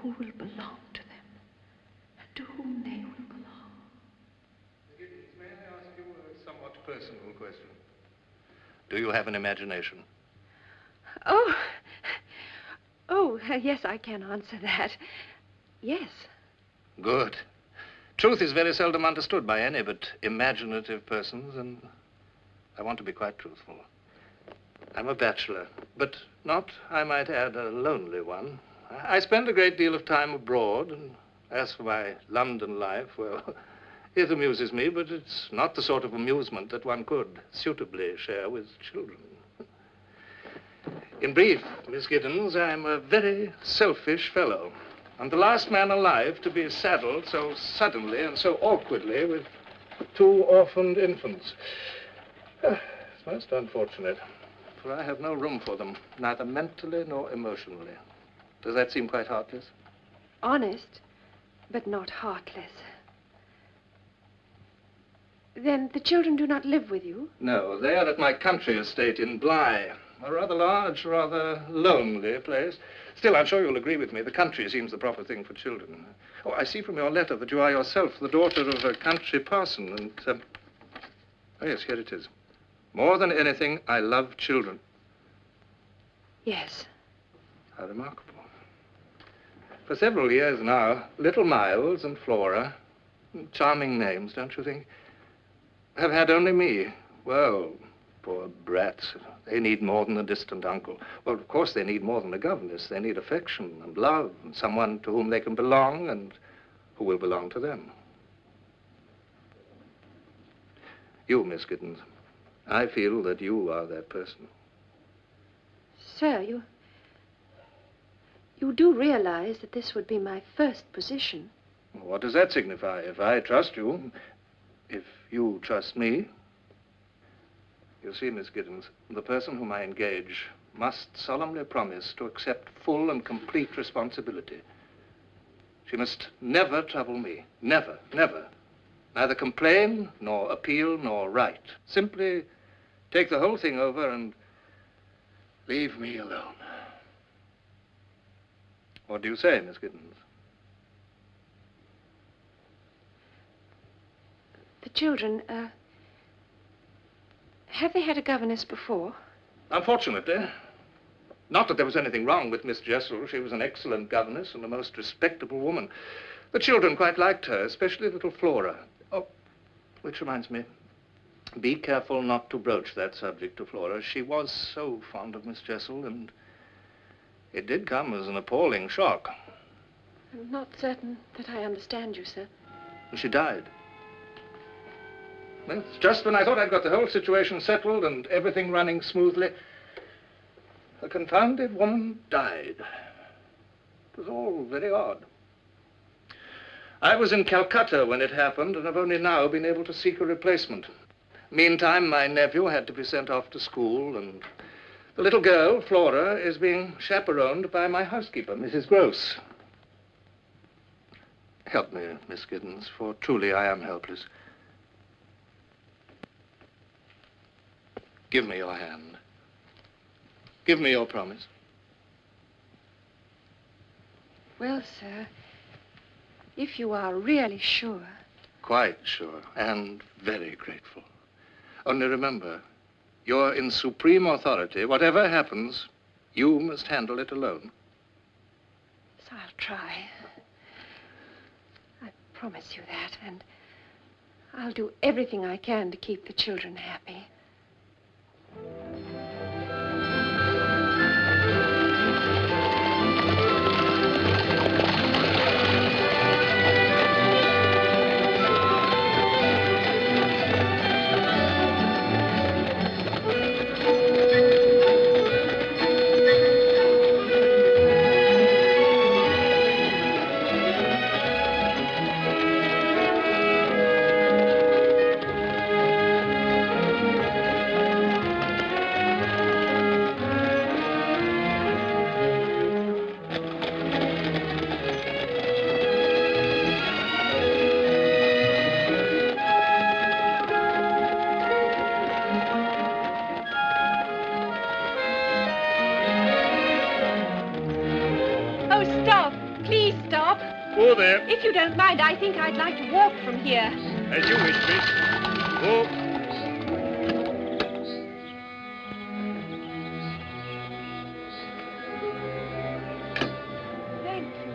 Who will belong to them, and to whom they will belong. Giddens, may I ask you a somewhat personal question? Do you have an imagination? Yes, I can answer that. Yes. Good. Truth is very seldom understood by any but imaginative persons, and I want to be quite truthful. I'm a bachelor, but not, I might add, a lonely one. I spend a great deal of time abroad, and as for my London life, well, it amuses me, but it's not the sort of amusement that one could suitably share with children. In brief, Miss Giddens, I'm a very selfish fellow. I'm the last man alive to be saddled so suddenly and so awkwardly with 2 orphaned infants. It's most unfortunate, for I have no room for them, neither mentally nor emotionally. Does that seem quite heartless? Honest, but not heartless. Then the children do not live with you? No, they are at my country estate in Bly. A rather large, rather lonely place. Still, I'm sure you'll agree with me. The country seems the proper thing for children. Oh, I see from your letter that you are yourself the daughter of a country parson, and, oh, yes, here it is. More than anything, I love children. Yes. How remarkable. For several years now, little Miles and Flora, charming names, don't you think, have had only me. Well, poor brats. They need more than a distant uncle. Well, of course, they need more than a governess. They need affection and love and someone to whom they can belong and who will belong to them. You, Miss Giddens, I feel that you are that person. Sir, you do realize that this would be my first position. What does that signify? If I trust you, if you trust me. You see, Miss Giddens, the person whom I engage must solemnly promise to accept full and complete responsibility. She must never trouble me. Never, never. Neither complain, nor appeal, nor write. Simply take the whole thing over and leave me alone. What do you say, Miss Giddens? The children, have they had a governess before? Unfortunately. Not that there was anything wrong with Miss Jessel. She was an excellent governess and a most respectable woman. The children quite liked her, especially little Flora. Oh, which reminds me, be careful not to broach that subject to Flora. She was so fond of Miss Jessel, and it did come as an appalling shock. I'm not certain that I understand you, sir. She died. Well, just when I thought I'd got the whole situation settled and everything running smoothly, the confounded woman died. It was all very odd. I was in Calcutta when it happened, and I've only now been able to seek a replacement. Meantime, my nephew had to be sent off to school, and the little girl, Flora, is being chaperoned by my housekeeper, Mrs. Grose. Help me, Miss Giddens, for truly I am helpless. Give me your hand. Give me your promise. Well, sir, if you are really sure. Quite sure, and very grateful. Only remember, you're in supreme authority. Whatever happens, you must handle it alone. So I'll try. I promise you that, and I'll do everything I can to keep the children happy. Oh, there. If you don't mind, I think I'd like to walk from here. As you wish, miss. Walk. Thank you.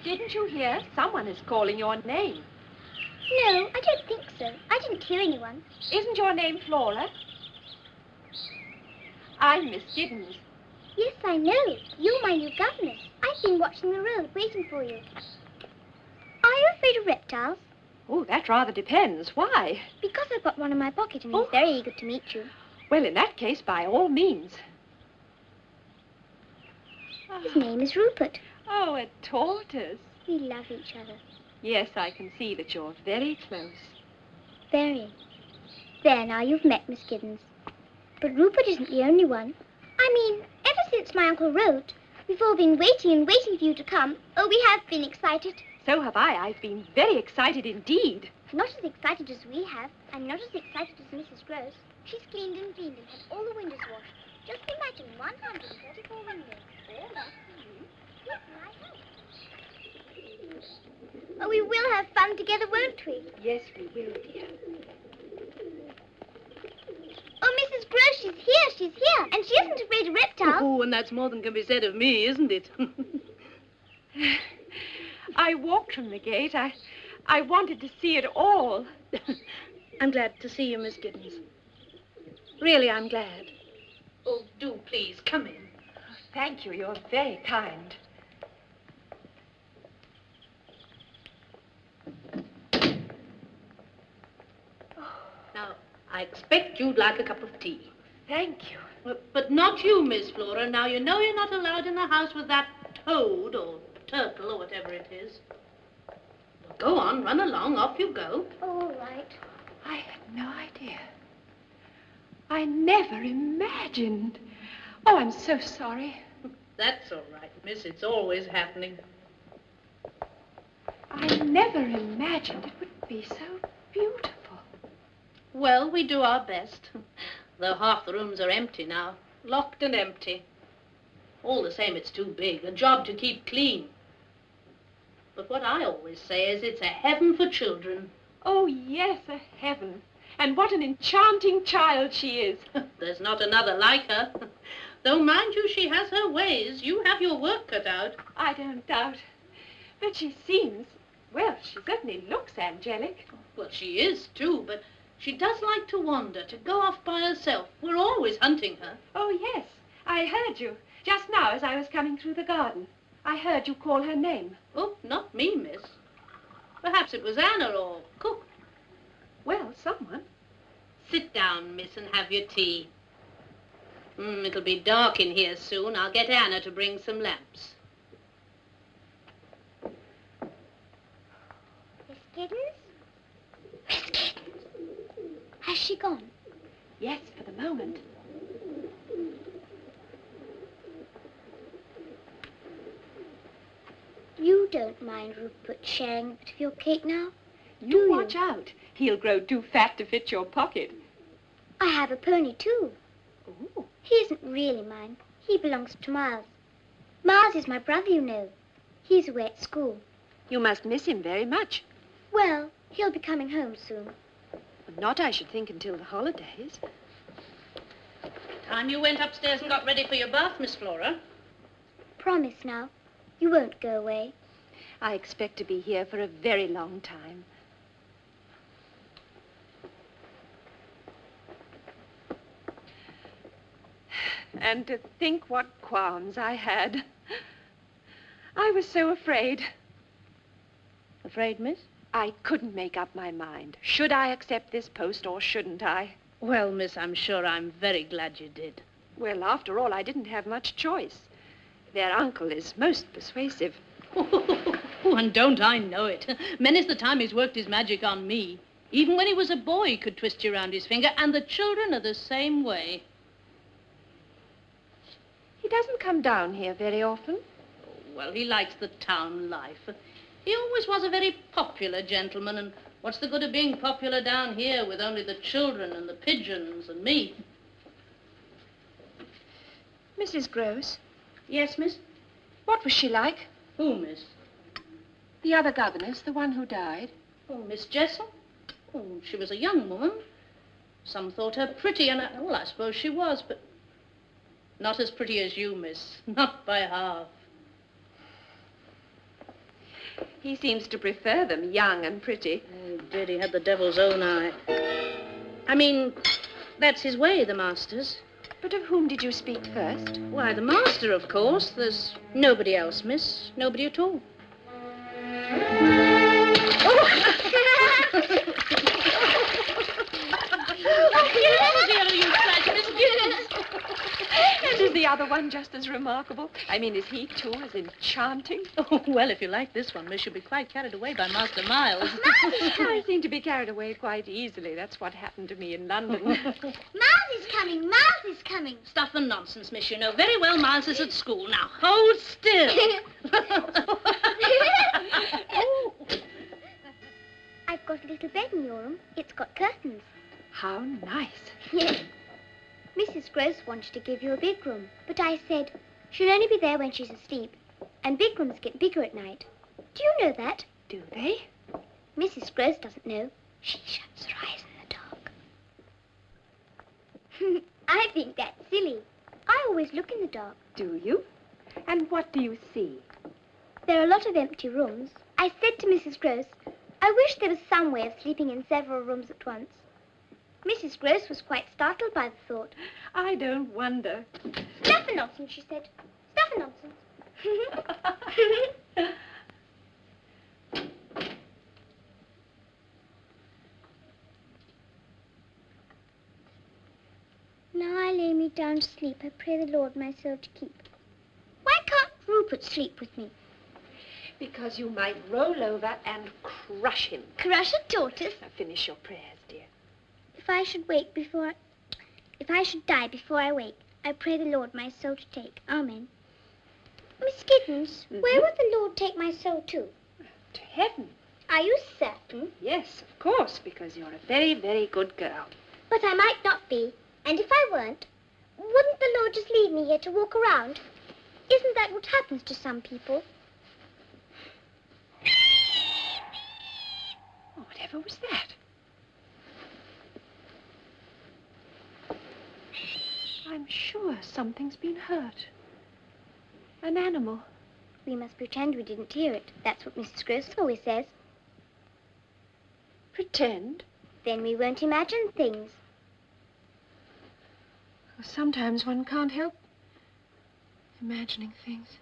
Didn't you hear? Someone is calling your name. No, I don't think so. I didn't hear anyone. Isn't your name Flora? I'm Miss Giddens. Yes, I know. You're my new governess. I've been watching the road, waiting for you. Are you afraid of reptiles? Oh, that rather depends. Why? Because I've got one in my pocket and he's very eager to meet you. Well, in that case, by all means. His name is Rupert. Oh, a tortoise. We love each other. Yes, I can see that you're very close. Very. There, now you've met Miss Giddens. But Rupert isn't the only one. I mean, ever since my uncle wrote, we've all been waiting and waiting for you to come. Oh, we have been excited. So have I. I've been very excited indeed. Not as excited as we have, and not as excited as Mrs. Grose. She's cleaned and had all the windows washed. Just imagine 134 windows. All that for you. Yes, and I helped. Oh, we will have fun together, won't we? Yes, we will, dear. Oh, Mrs. Grose, she's here, and she isn't afraid of reptiles. Oh, and that's more than can be said of me, isn't it? I walked from the gate. I wanted to see it all. I'm glad to see you, Miss Giddens. Really, I'm glad. Oh, do please, come in. Thank you. You're very kind. Now, I expect you'd like a cup of tea. Thank you. But not you, Miss Flora. Now, you know you're not allowed in the house with that toad or turtle or whatever it is. Go on, run along, off you go. All right. I had no idea. I never imagined. Oh, I'm so sorry. That's all right, miss. It's always happening. I never imagined it would be so beautiful. Well, we do our best. Though half the rooms are empty now. Locked and empty. All the same, it's too big. A job to keep clean. But what I always say is it's a heaven for children. Oh, yes, a heaven. And what an enchanting child she is. There's not another like her. Though, mind you, she has her ways. You have your work cut out. I don't doubt. But she seems, well, she certainly looks angelic. Well, she is, too, but she does like to wander, to go off by herself. We're always hunting her. Oh, yes, I heard you. Just now as I was coming through the garden. I heard you call her name. Oh, not me, miss. Perhaps it was Anna or Cook. Well, someone. Sit down, miss, and have your tea. It'll be dark in here soon. I'll get Anna to bring some lamps. Miss Giddens? Miss Giddens? Has she gone? Yes, for the moment. You don't mind Rupert sharing a bit of your cake now? You watch out. He'll grow too fat to fit your pocket. I have a pony, too. Ooh. He isn't really mine. He belongs to Miles. Miles is my brother, you know. He's away at school. You must miss him very much. Well, he'll be coming home soon. Not, I should think, until the holidays. Time you went upstairs and got ready for your bath, Miss Flora. Promise now. You won't go away. I expect to be here for a very long time. And to think what qualms I had. I was so afraid. Afraid, miss? I couldn't make up my mind. Should I accept this post or shouldn't I? Well, miss, I'm sure I'm very glad you did. Well, after all, I didn't have much choice. Their uncle is most persuasive. And don't I know it. Many's the time he's worked his magic on me. Even when he was a boy, he could twist you around his finger, and the children are the same way. He doesn't come down here very often. Well, he likes the town life. He always was a very popular gentleman, and what's the good of being popular down here with only the children and the pigeons and me? Mrs. Grose, Yes, miss? what was she like? Who, miss? The other governess, the one who died. Oh, Miss Jessel? Oh, she was a young woman. Some thought her pretty, and, well, I suppose she was, but not as pretty as you, miss. Not by half. He seems to prefer them young and pretty. Oh, did he had the devil's own eye. I mean, that's his way, the master's. But of whom did you speak first? Why, the master, of course. There's nobody else, miss. Nobody at all. And is the other one just as remarkable? I mean, is he, too, as enchanting? Oh, well, if you like this one, miss, you'll be quite carried away by Master Miles. I seem to be carried away quite easily. That's what happened to me in London. Miles is coming. Miles is coming. Stuff and nonsense, miss. You know very well Miles is at school. Now, hold still. I've got a little bed in your room. It's got curtains. How nice. Yes. Mrs. Grose wanted to give you a big room, but I said she'll only be there when she's asleep, and big rooms get bigger at night. Do you know that? Do they? Mrs. Grose doesn't know. She shuts her eyes in the dark. I think that's silly. I always look in the dark. Do you? And what do you see? There are a lot of empty rooms. I said to Mrs. Grose, I wish there was some way of sleeping in several rooms at once. Mrs. Grose was quite startled by the thought. I don't wonder. Stuff and nonsense, she said. Stuff and nonsense. Now I lay me down to sleep. I pray the Lord my soul to keep. Why can't Rupert sleep with me? Because you might roll over and crush him. Crush a tortoise? Now finish your prayers, dear. If I should die before I wake, I pray the Lord my soul to take. Amen. Miss Giddens, where would the Lord take my soul to? To heaven. Are you certain? Yes, of course, because you're a very, very good girl. But I might not be. And if I weren't, wouldn't the Lord just leave me here to walk around? Isn't that what happens to some people? Oh, whatever was that? I'm sure something's been hurt. An animal. We must pretend we didn't hear it. That's what Mrs. Grose always says. Pretend? Then we won't imagine things. Sometimes one can't help imagining things.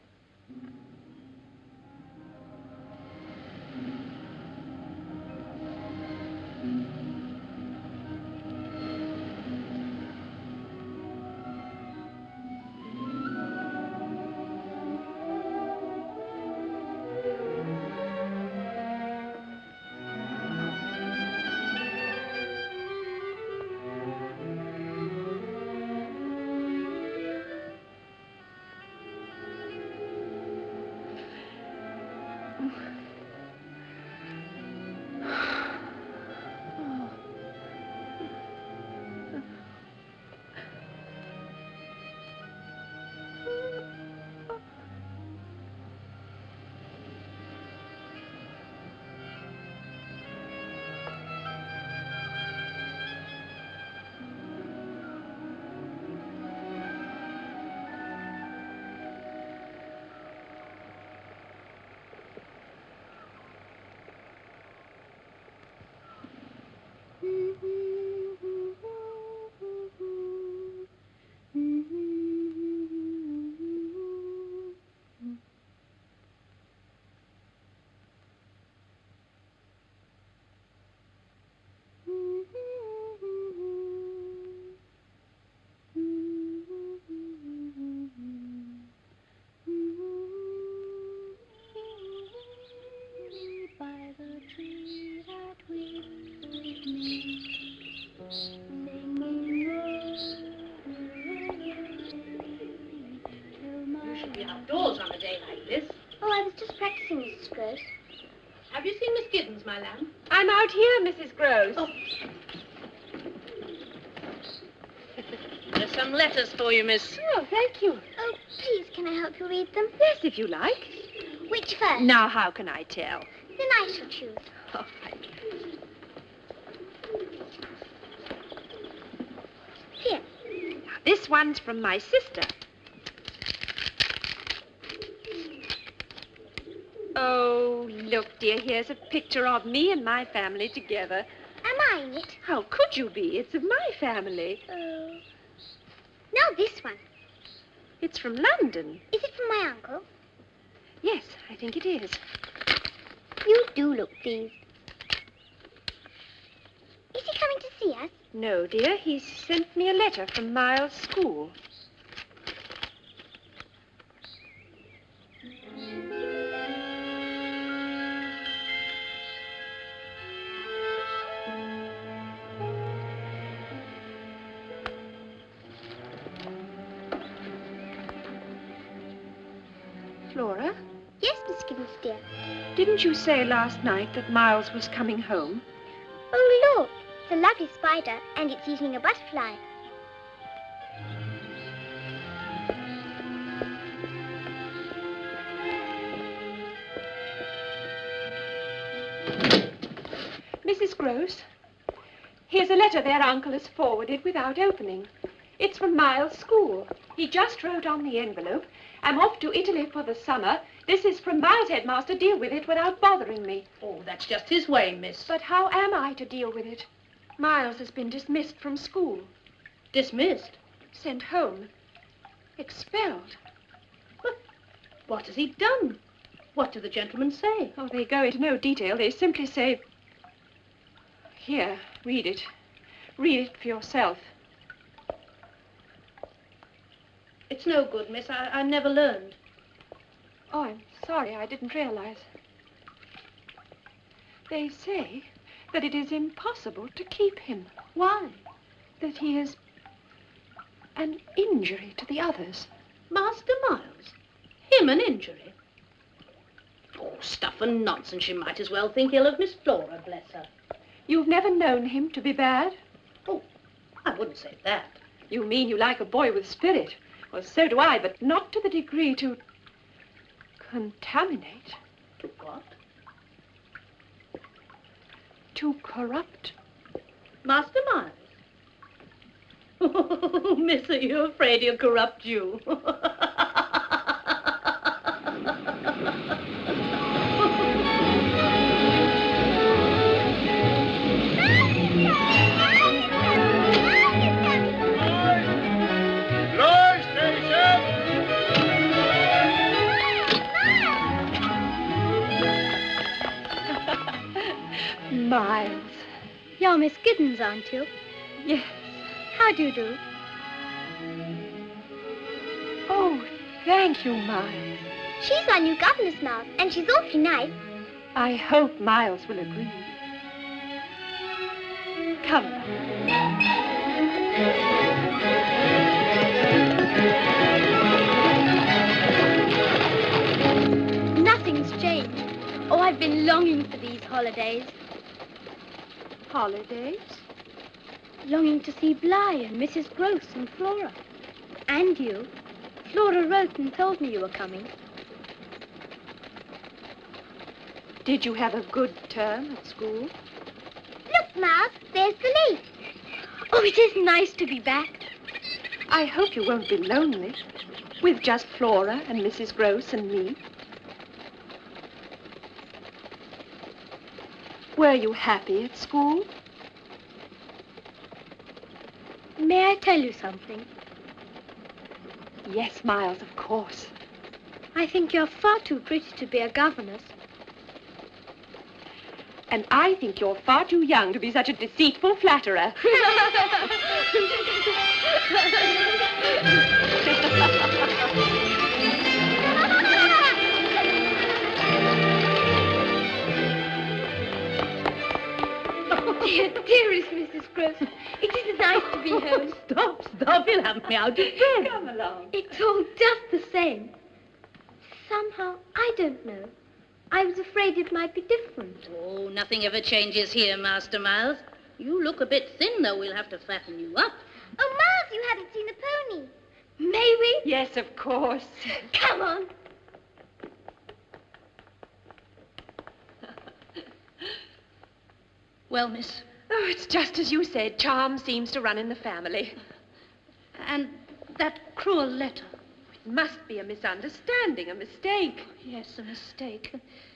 Outdoors on a day like this. Oh, I was just practicing, Mrs. Grose. Have you seen Miss Giddens, my lamb? I'm out here, Mrs. Grose. Oh. There's some letters for you, miss. Oh, thank you. Oh, please, can I help you read them? Yes, if you like. Which first? Now, how can I tell? Then I shall choose. All right. Here. Now, this one's from my sister. Oh, look, dear, here's a picture of me and my family together. Am I in it? How could you be? It's of my family. Oh. Now this one. It's from London. Is it from my uncle? Yes, I think it is. You do look pleased. Is he coming to see us? No, dear, he sent me a letter from Miles' school. Flora, Yes, Miss Giddens, dear. didn't you say last night that Miles was coming home? Oh, look. It's a lovely spider, and it's eating a butterfly. Mrs. Grose, here's a letter their uncle has forwarded without opening. It's from Miles' school. He just wrote on the envelope, I'm off to Italy for the summer. This is from Miles' headmaster. Deal with it without bothering me. Oh, that's just his way, miss. But how am I to deal with it? Miles has been dismissed from school. Dismissed? Sent home. Expelled. But what has he done? What do the gentlemen say? Oh, they go into no detail. They simply say... Here, read it. Read it for yourself. It's no good, miss. I never learned. Oh, I'm sorry. I didn't realize. They say that it is impossible to keep him. Why? That he is an injury to the others. Master Miles? Him an injury? Oh, stuff and nonsense. You might as well think ill of Miss Flora, bless her. You've never known him to be bad? Oh, I wouldn't say that. You mean you like a boy with spirit? Well, so do I, but not to the degree to contaminate. To what? To corrupt. Master Miles? Oh, miss, are you afraid he'll corrupt you? Miles. You're Miss Giddens, aren't you? Yes. How do you do? Oh, thank you, Miles. She's our new governess, Miles, and she's awfully nice. I hope Miles will agree. Come. Nothing's changed. Oh, I've been longing for these holidays. Holidays? Longing to see Bly and Mrs. Grose and Flora. And you. Flora wrote and told me you were coming. Did you have a good term at school? Look, Miles, there's the lake. Oh, it is nice to be back. I hope you won't be lonely, with just Flora and Mrs. Grose and me. Were you happy at school? May I tell you something? Yes, Miles, of course. I think you're far too pretty to be a governess. And I think you're far too young to be such a deceitful flatterer. Dearest Mrs. Grose, it is nice to be home. Stop. You'll have me out of bed. Come along. It's all just the same. Somehow, I don't know. I was afraid it might be different. Oh, nothing ever changes here, Master Miles. You look a bit thin, though. We'll have to fatten you up. Oh, Miles, you haven't seen the pony. May we? Yes, of course. Come on. Well, miss. Oh, it's just as you said. Charm seems to run in the family. And that cruel letter. It must be a misunderstanding, a mistake. Yes, a mistake.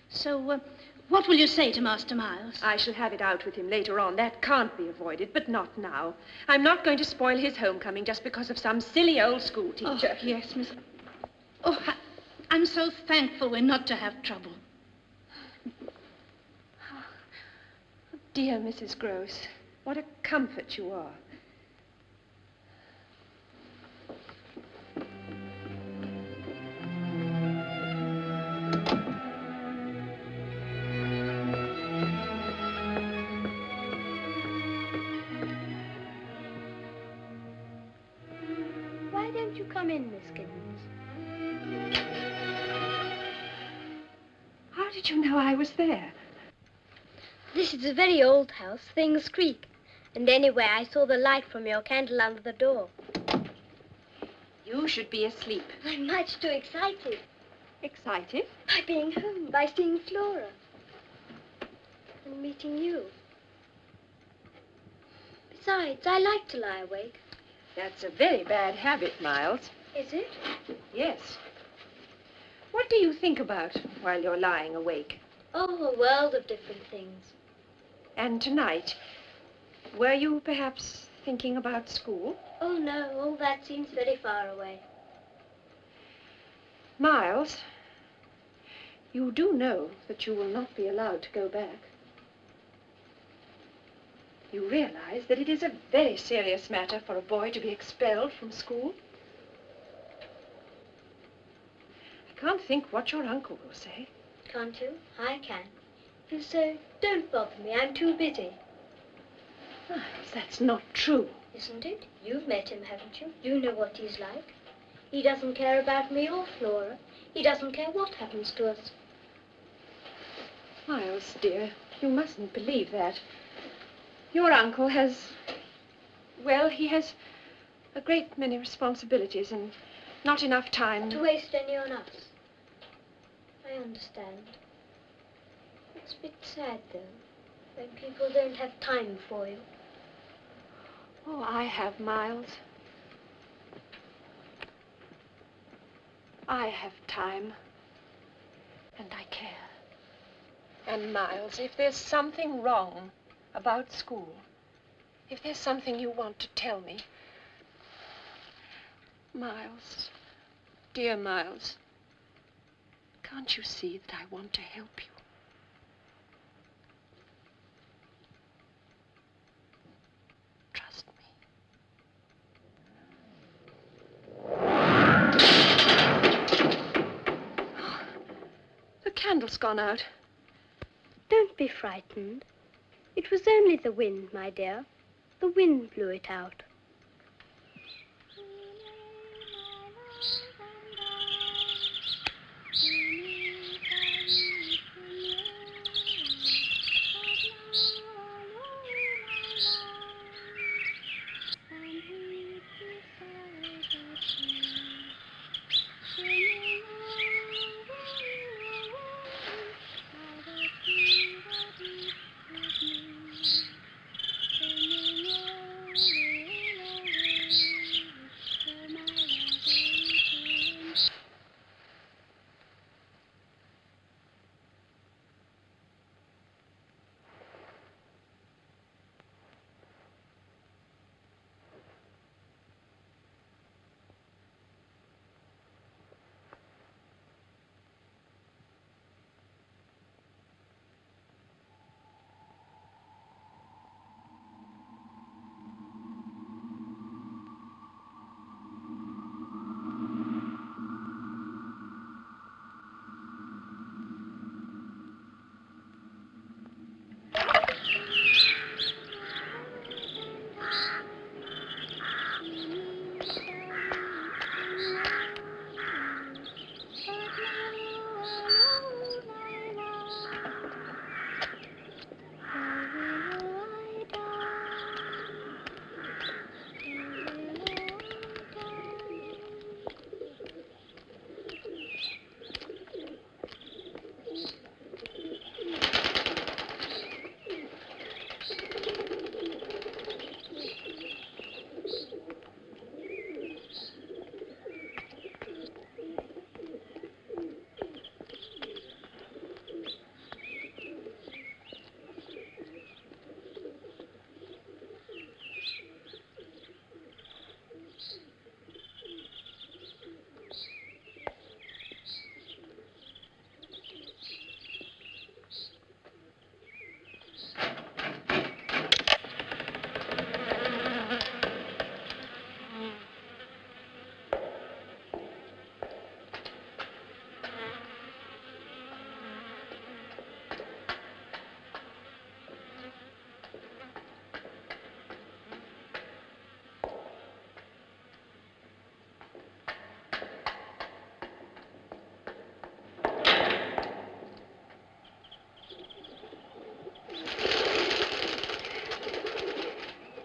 So, what will you say to Master Miles? I shall have it out with him later on. That can't be avoided, but not now. I'm not going to spoil his homecoming just because of some silly old school teacher. Oh, yes, miss. Oh, I'm so thankful we're not to have trouble. Dear Mrs. Grose, what a comfort you are. Why don't you come in, Miss Giddens? How did you know I was there? This is a very old house. Things creak. And anyway, I saw the light from your candle under the door. You should be asleep. I'm much too excited. Excited? By being home, by seeing Flora. And meeting you. Besides, I like to lie awake. That's a very bad habit, Miles. Is it? Yes. What do you think about while you're lying awake? Oh, a world of different things. And tonight, were you perhaps thinking about school? Oh, no, all that seems very far away. Miles, you do know that you will not be allowed to go back. You realize that it is a very serious matter for a boy to be expelled from school? can't think what your uncle will say. Can't you? I can. And so, don't bother me. I'm too busy. Miles, that's not true. Isn't it? You've met him, haven't you? You know what he's like. He doesn't care about me or Flora. He doesn't care what happens to us. Miles, dear, you mustn't believe that. Your uncle has... well, he has a great many responsibilities and not enough time... to waste any on us. I understand. It's a bit sad, though, when people don't have time for you. Oh, I have, Miles. I have time. And I care. And, Miles, if there's something wrong about school, if there's something you want to tell me, Miles, dear Miles, can't you see that I want to help you? Trust me. The candle's gone out. Don't be frightened. It was only the wind, my dear. The wind blew it out.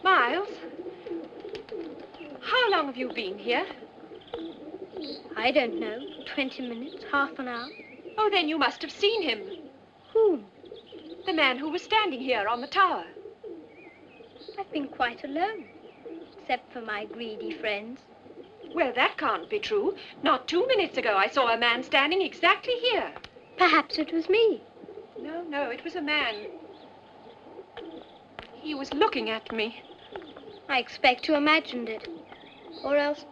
Miles, how long have you been here? I don't know. 20 minutes, half an hour. Oh, then you must have seen him. Whom? The man who was standing here on the tower. I've been quite alone, except for my greedy friends. Well, that can't be true. Not 2 minutes ago, I saw a man standing exactly here. Perhaps it was me. No, it was a man. He was looking at me. I expect you imagined it. Or else...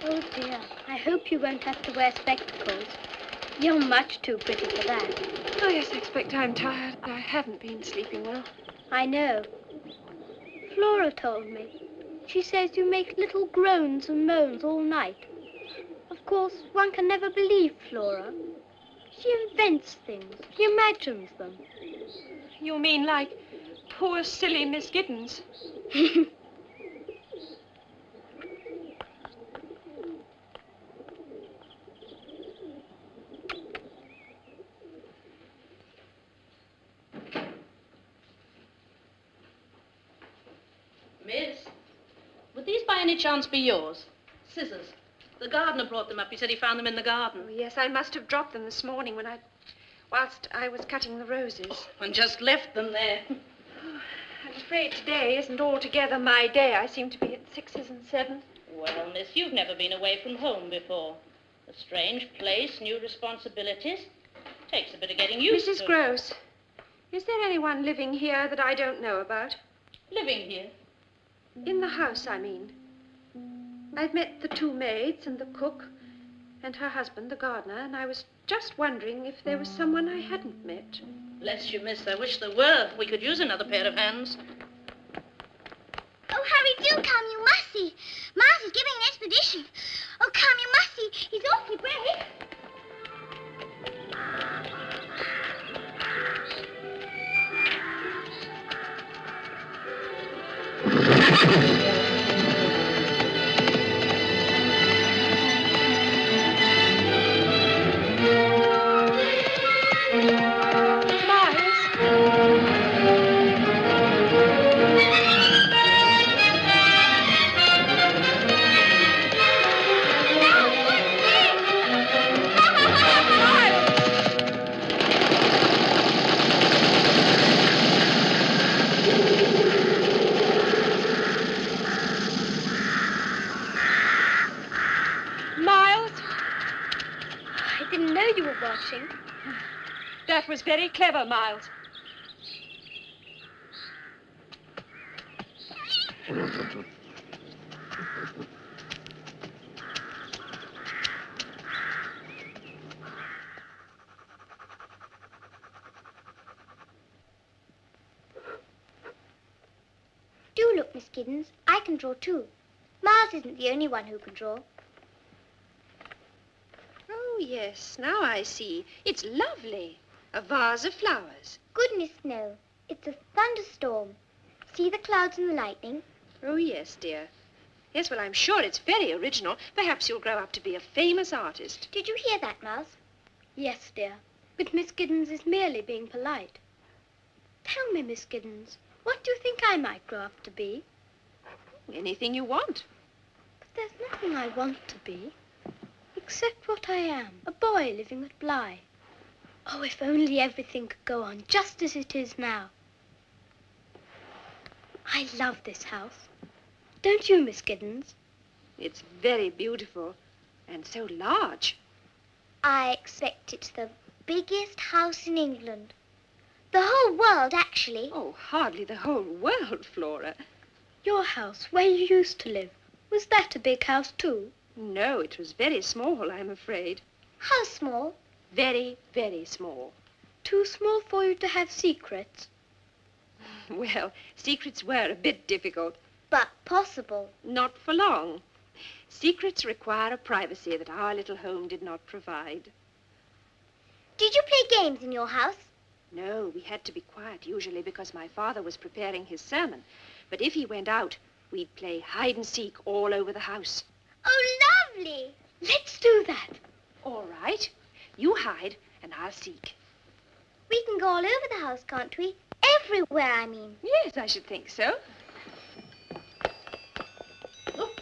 Oh, dear. I hope you won't have to wear spectacles. You're much too pretty for that. Oh, yes, I expect I'm tired. I haven't been sleeping well. I know. Flora told me. She says you make little groans and moans all night. Of Of course, one can never believe Flora. She invents things. She imagines them. You mean like poor, silly Miss Giddens? Miss, would these by any chance be yours? Scissors. The gardener brought them up. He said he found them in the garden. Oh, yes, I must have dropped them this morning whilst I was cutting the roses. And just left them there. I'm afraid today isn't altogether my day. I seem to be at 6s and 7s. Well, miss, you've never been away from home before. A strange place, new responsibilities. Takes a bit of getting used to. Mrs. Grose, is there anyone living here that I don't know about? Living here? In the house, I mean. I've met the 2 maids and the cook and her husband, the gardener, and I was just wondering if there was someone I hadn't met. Bless you, miss. I wish there were. We could use another pair of hands. Oh, hurry, do come, you must see. Miles is giving an expedition. Oh, come, you must see. He's awfully brave. watching. That was very clever, Miles. Do look, Miss Giddens. I can draw too. Miles isn't the only one who can draw. Oh, yes, now I see. It's lovely. A vase of flowers. Goodness, no. It's a thunderstorm. See the clouds and the lightning? Oh, yes, dear. Yes, well, I'm sure it's very original. Perhaps you'll grow up to be a famous artist. Did you hear that, Miles? Yes, dear. But Miss Giddens is merely being polite. Tell me, Miss Giddens, what do you think I might grow up to be? Anything you want. But there's nothing I want to be, except what I am, a boy living at Bly. Oh, if only everything could go on just as it is now. I love this house. Don't you, Miss Giddens? It's very beautiful and so large. I expect it's the biggest house in England. The whole world, actually. Oh, hardly the whole world, Flora. Your house, where you used to live, was that a big house too? No, it was very small, I'm afraid. How small? Very, very small. Too small for you to have secrets? Well, secrets were a bit difficult. But possible. Not for long. Secrets require a privacy that our little home did not provide. Did you play games in your house? No, we had to be quiet usually because my father was preparing his sermon. But if he went out, we'd play hide and seek all over the house. Oh, lovely. Let's do that. All right. You hide and I'll seek. We can go all over the house, can't we? Everywhere, I mean. Yes, I should think so. Look,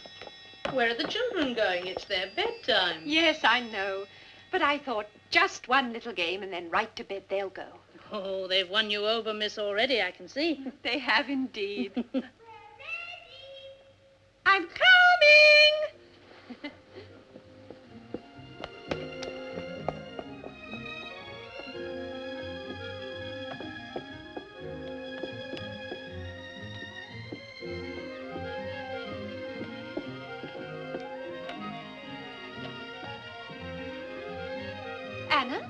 where are the children going? It's their bedtime. Yes, I know. But I thought just one little game and then right to bed they'll go. Oh, they've won you over, miss, already, I can see. They have indeed. I'm coming! Anna?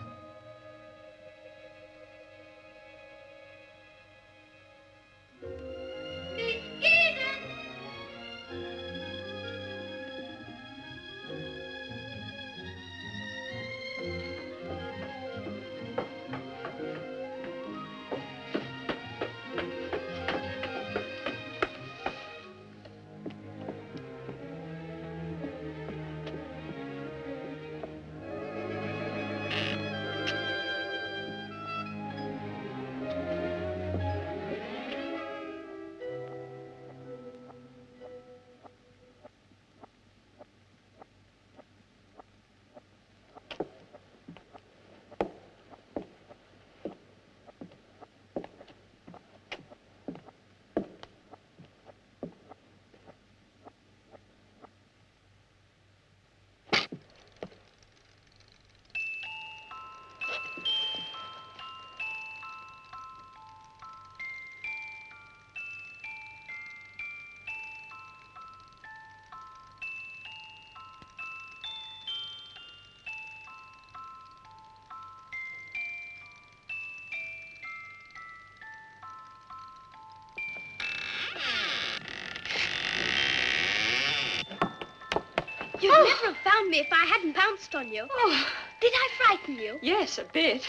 You'd never have found me if I hadn't pounced on you. Oh, Did I frighten you? yes, a bit.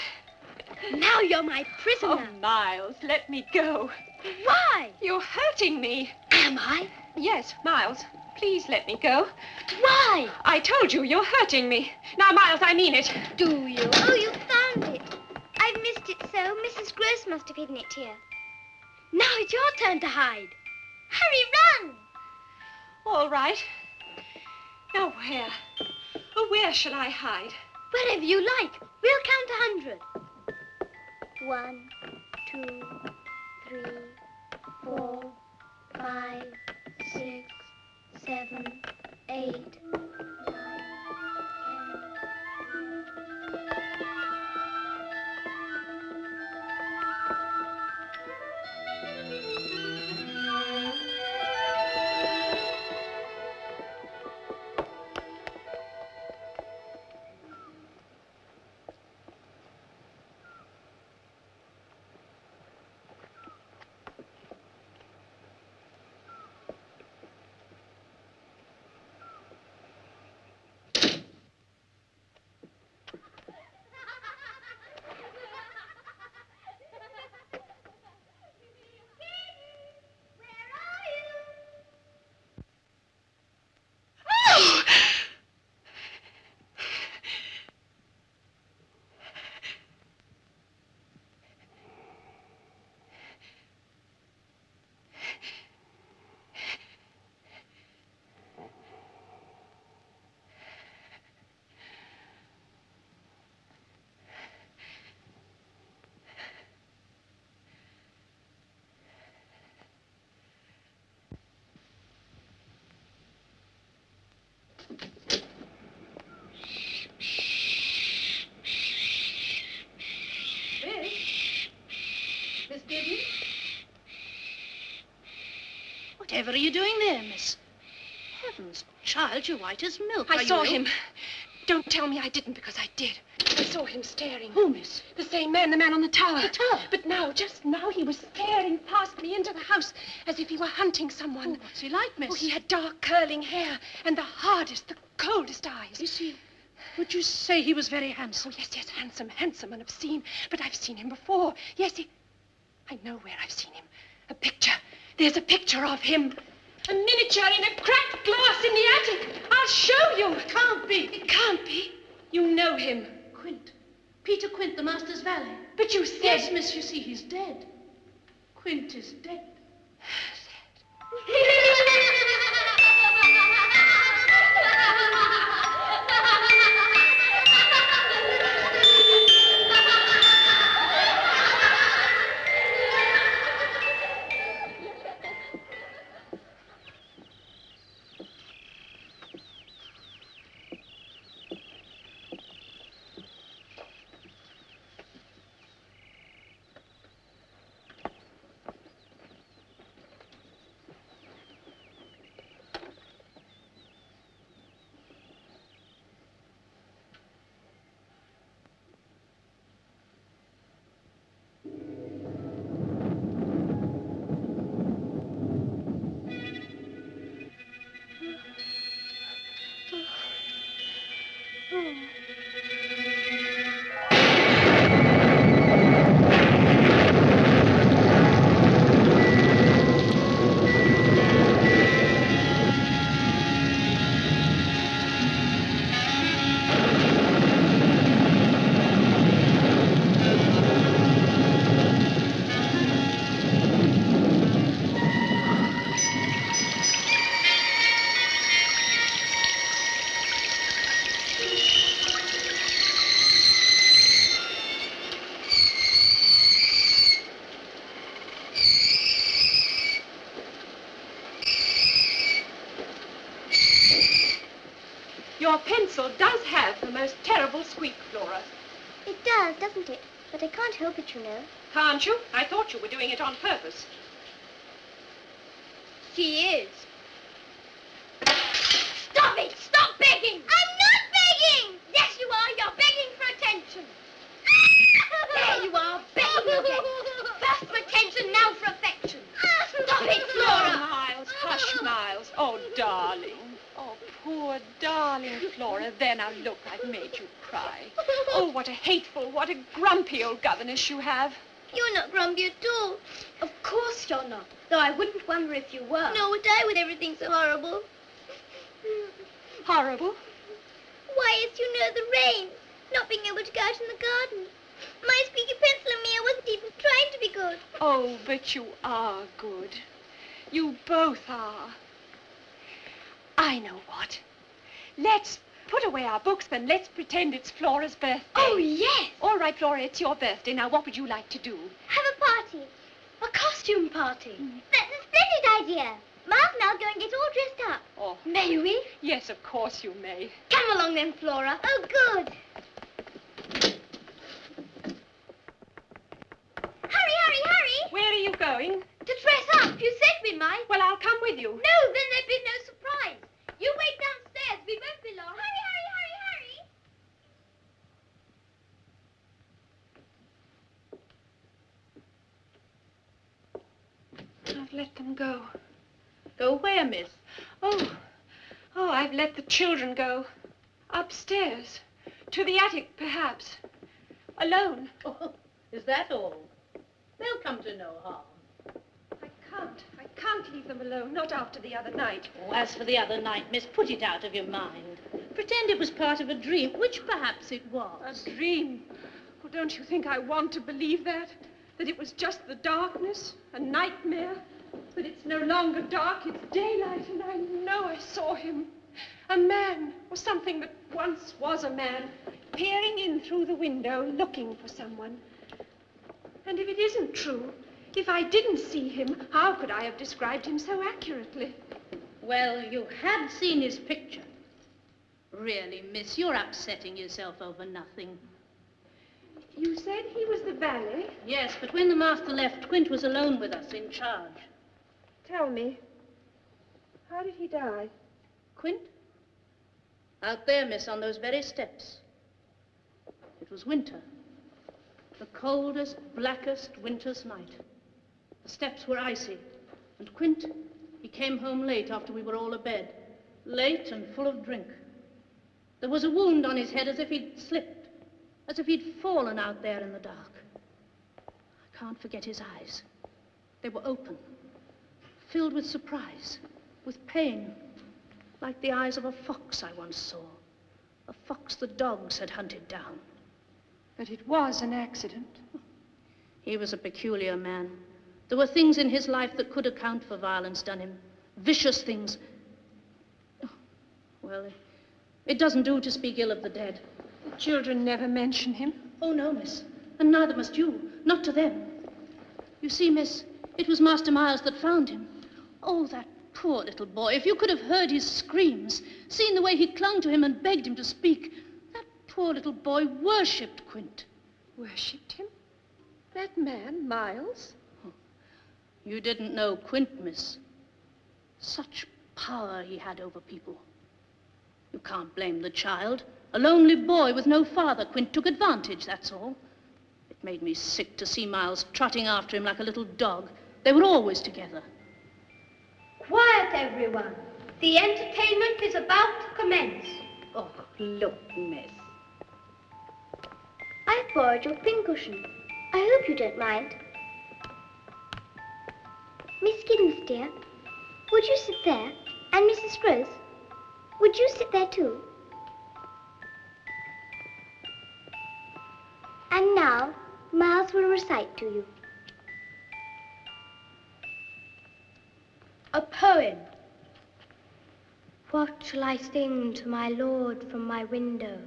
Now you're my prisoner. Oh, Miles, let me go. Why? You're hurting me. Am I? Yes, Miles, please let me go. Why? I told you, you're hurting me. Now, Miles, I mean it. Do you? Oh, you found it. I've missed it so. Mrs. Grose must have hidden it here. Now it's your turn to hide. Hurry, run! All right. Now, where? Oh, where shall I hide? Wherever you like. We'll count 100. 1, 2, 3, 4, 5, 6, 7, 8, 9, 10. Miss Giddens? Whatever are you doing there, miss? Heavens, child, you're white as milk. I Are saw you ill? him. Don't tell me I didn't, because I did. I saw him staring. Who, miss? The same man, the man on the tower. The tower? But now, just now, he was staring past me into the house as if he were hunting someone. Oh, what's he like, miss? Oh, he had dark curling hair and the hardest, the coldest eyes. Is he... Would you say he was very handsome? Oh, yes, yes, handsome, handsome and obscene. But I've seen him before. Yes, I know where I've seen him. A picture. There's a picture of him. A miniature in a cracked glass in the attic. I'll show you. It can't be. It can't be. You know him. Quint. Peter Quint, the master's valet. But you said... Yes, miss, you see, he's dead. Quint is dead. Your pencil does have the most terrible squeak, Flora. It does, doesn't it? But I can't help it, you know. Can't you? I thought you were doing it on purpose. She is. Stop it! Stop begging! I'm not begging! Yes, you are. You're begging for attention. There you are, begging again. First for attention, now for affection. Stop it, Oh, Flora! Miles, hush, Miles. Oh, darling. Oh, poor darling Flora. There, now look, I've made you cry. Oh, what a hateful, what a grumpy old governess you have. You're not grumpy at all. Of course you're not, though I wouldn't wonder if you were. No, would I with everything so horrible? Horrible? Why, it's, the rain. Not being able to go out in the garden. My squeaky pencil and me, I wasn't even trying to be good. Oh, but you are good. You both are. I know what. Let's put away our books, then let's pretend it's Flora's birthday. Oh, yes. All right, Flora, it's your birthday. Now, what would you like to do? Have a party. A costume party. That's a splendid idea. Miles and I'll go and get all dressed up. Oh, May we? yes, of course you may. Come along then, Flora. Oh, good. Hurry. Where are you going? To dress up. You said we might. Well, I'll come with you. No, then there'd be no surprise. You wait downstairs. We won't be long. Hurry. I've let them go. Go where, miss? Oh, I've let the children go. Upstairs. To the attic, perhaps. Alone. Oh, is that all? They'll come to no harm. I can't leave them alone, not after the other night. Oh, as for the other night, miss, put it out of your mind. Pretend it was part of a dream, which perhaps it was. A dream. Oh, don't you think I want to believe that? That it was just the darkness, a nightmare? That it's no longer dark, it's daylight, and I know I saw him. A man, or something that once was a man, peering in through the window, looking for someone. And if it isn't true, if I didn't see him, how could I have described him so accurately? Well, you had seen his picture. Really, miss, you're upsetting yourself over nothing. You said he was the valet? Yes, but when the master left, Quint was alone with us, in charge. Tell me, how did he die? Quint? Out there, miss, on those very steps. It was winter. The coldest, blackest winter's night. The steps were icy. And Quint, he came home late after we were all abed. Late and full of drink. There was a wound on his head as if he'd slipped. As if he'd fallen out there in the dark. I can't forget his eyes. They were open. Filled with surprise. With pain. Like the eyes of a fox I once saw. A fox the dogs had hunted down. But it was an accident. He was a peculiar man. There were things in his life that could account for violence done him. Vicious things. Well, it doesn't do to speak ill of the dead. The children never mention him. Oh, no, miss. And neither must you. Not to them. You see, miss, it was Master Miles that found him. Oh, that poor little boy. If you could have heard his screams, seen the way he clung to him and begged him to speak. That poor little boy worshipped Quint. Worshipped him? That man, Miles? You didn't know Quint, miss. Such power he had over people. You can't blame the child. A lonely boy with no father. Quint took advantage, that's all. It made me sick to see Miles trotting after him like a little dog. They were always together. Quiet, everyone. The entertainment is about to commence. Oh, look, miss. I've borrowed your pincushion. I hope you don't mind. Miss Giddens, dear, would you sit there? And Mrs. Grose, would you sit there too? And now, Miles will recite to you. A poem. What shall I sing to my lord from my window?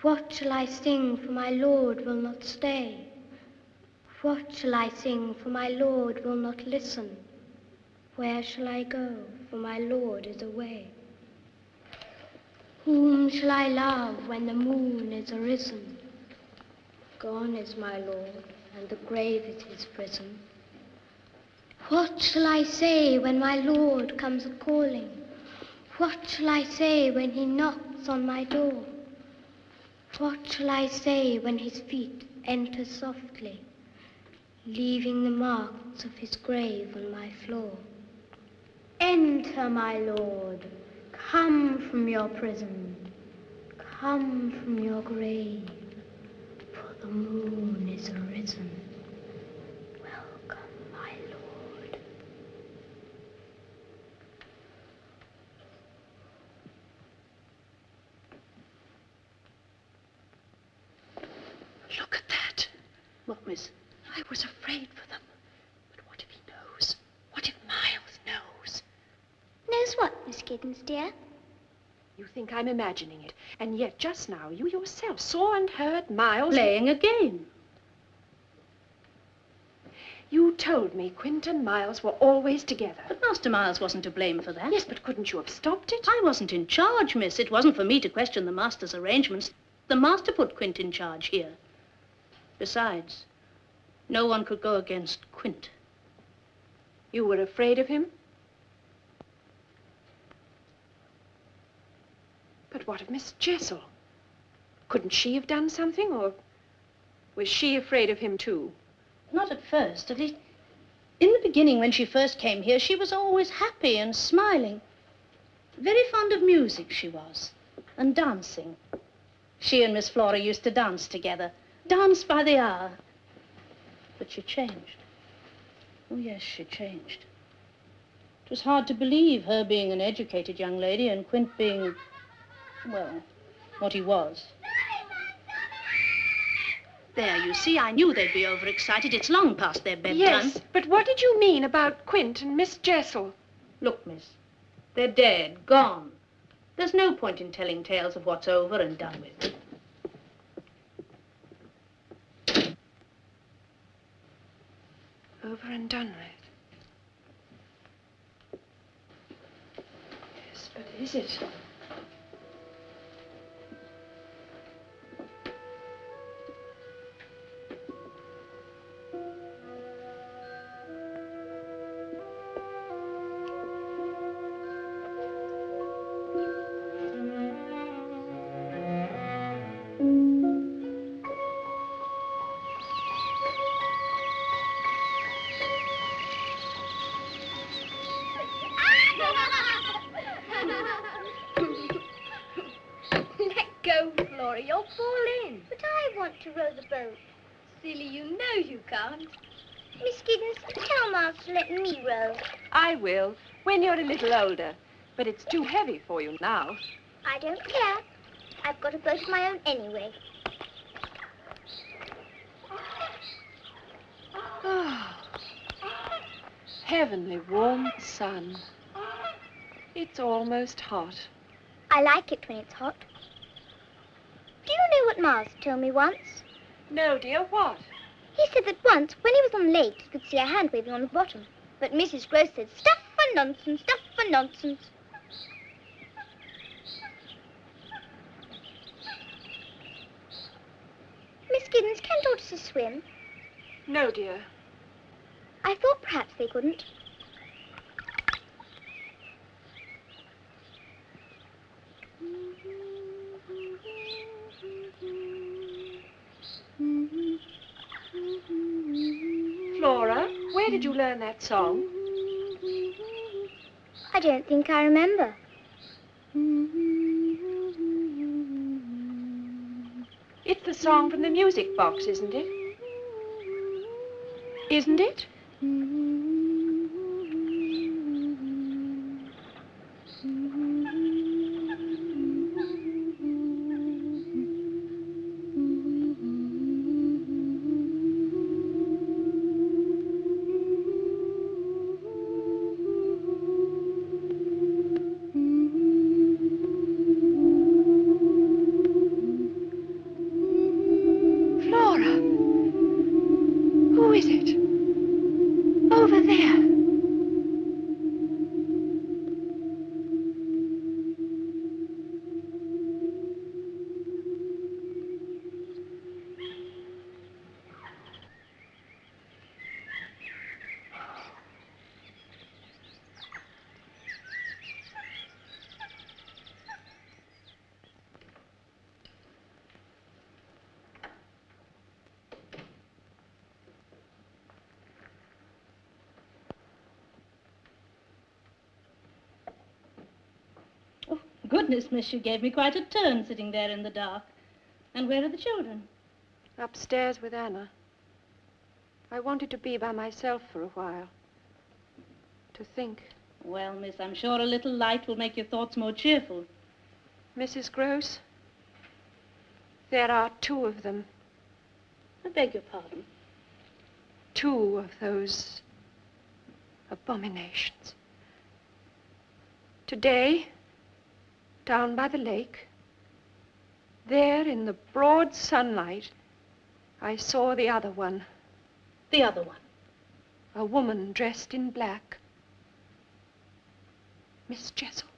What shall I sing, for my lord will not stay? What shall I sing, for my lord will not listen? Where shall I go, for my lord is away? Whom shall I love when the moon is arisen? Gone is my lord, and the grave is his prison. What shall I say when my lord comes a-calling? What shall I say when he knocks on my door? What shall I say when his feet enter softly, leaving the marks of his grave on my floor? Enter, my lord, Come from your prison, come from your grave, for the moon is arisen. Welcome, my lord. Look at that. What, miss? I was afraid for them. But what if he knows? What if Miles knows? Knows what, Miss Giddens, dear? You think I'm imagining it, and yet just now you yourself saw and heard Miles... Playing a game. You told me Quint and Miles were always together. But Master Miles wasn't to blame for that. Yes, but couldn't you have stopped it? I wasn't in charge, miss. It wasn't for me to question the master's arrangements. The master put Quint in charge here. Besides, no one could go against Quint. You were afraid of him? But what of Miss Jessel? Couldn't she have done something, or was she afraid of him too? Not at first. At least, in the beginning, when she first came here, she was always happy and smiling. Very fond of music, she was, and dancing. She and Miss Flora used to dance together, dance by the hour. But she changed. Oh, yes, she changed. It was hard to believe, her being an educated young lady and Quint being, well, what he was. There, you see, I knew they'd be overexcited. It's long past their bedtime. Yes, but what did you mean about Quint and Miss Jessel? Look, miss, they're dead, gone. There's no point in telling tales of what's over and done with. Over and done with. Yes, but is it? You'll fall in. But I want to row the boat. Silly, you know you can't. Miss Giddens, tell Miles to let me row. I will, when you're a little older. But it's too heavy for you now. I don't care. I've got a boat of my own anyway. Oh, heavenly warm sun. It's almost hot. I like it when it's hot. Do you know what Miles told me once? No, dear, what? He said that once, when he was on the lake, he could see a hand waving on the bottom. But Mrs. Grose said, stuff and nonsense, stuff and nonsense. Miss Giddens, can tortoises swim? No, dear. I thought perhaps they couldn't. Flora, where did you learn that song? I don't think I remember. It's the song from the music box, isn't it? Isn't it? Who is it? Over there. Goodness, miss, you gave me quite a turn sitting there in the dark. And where are the children? Upstairs with Anna. I wanted to be by myself for a while. To think. Well, miss, I'm sure a little light will make your thoughts more cheerful. Mrs. Grose, there are 2 of them. I beg your pardon. 2 of those abominations. Today, down by the lake, there in the broad sunlight, I saw the other one. The other one? A woman dressed in black. Miss Jessel.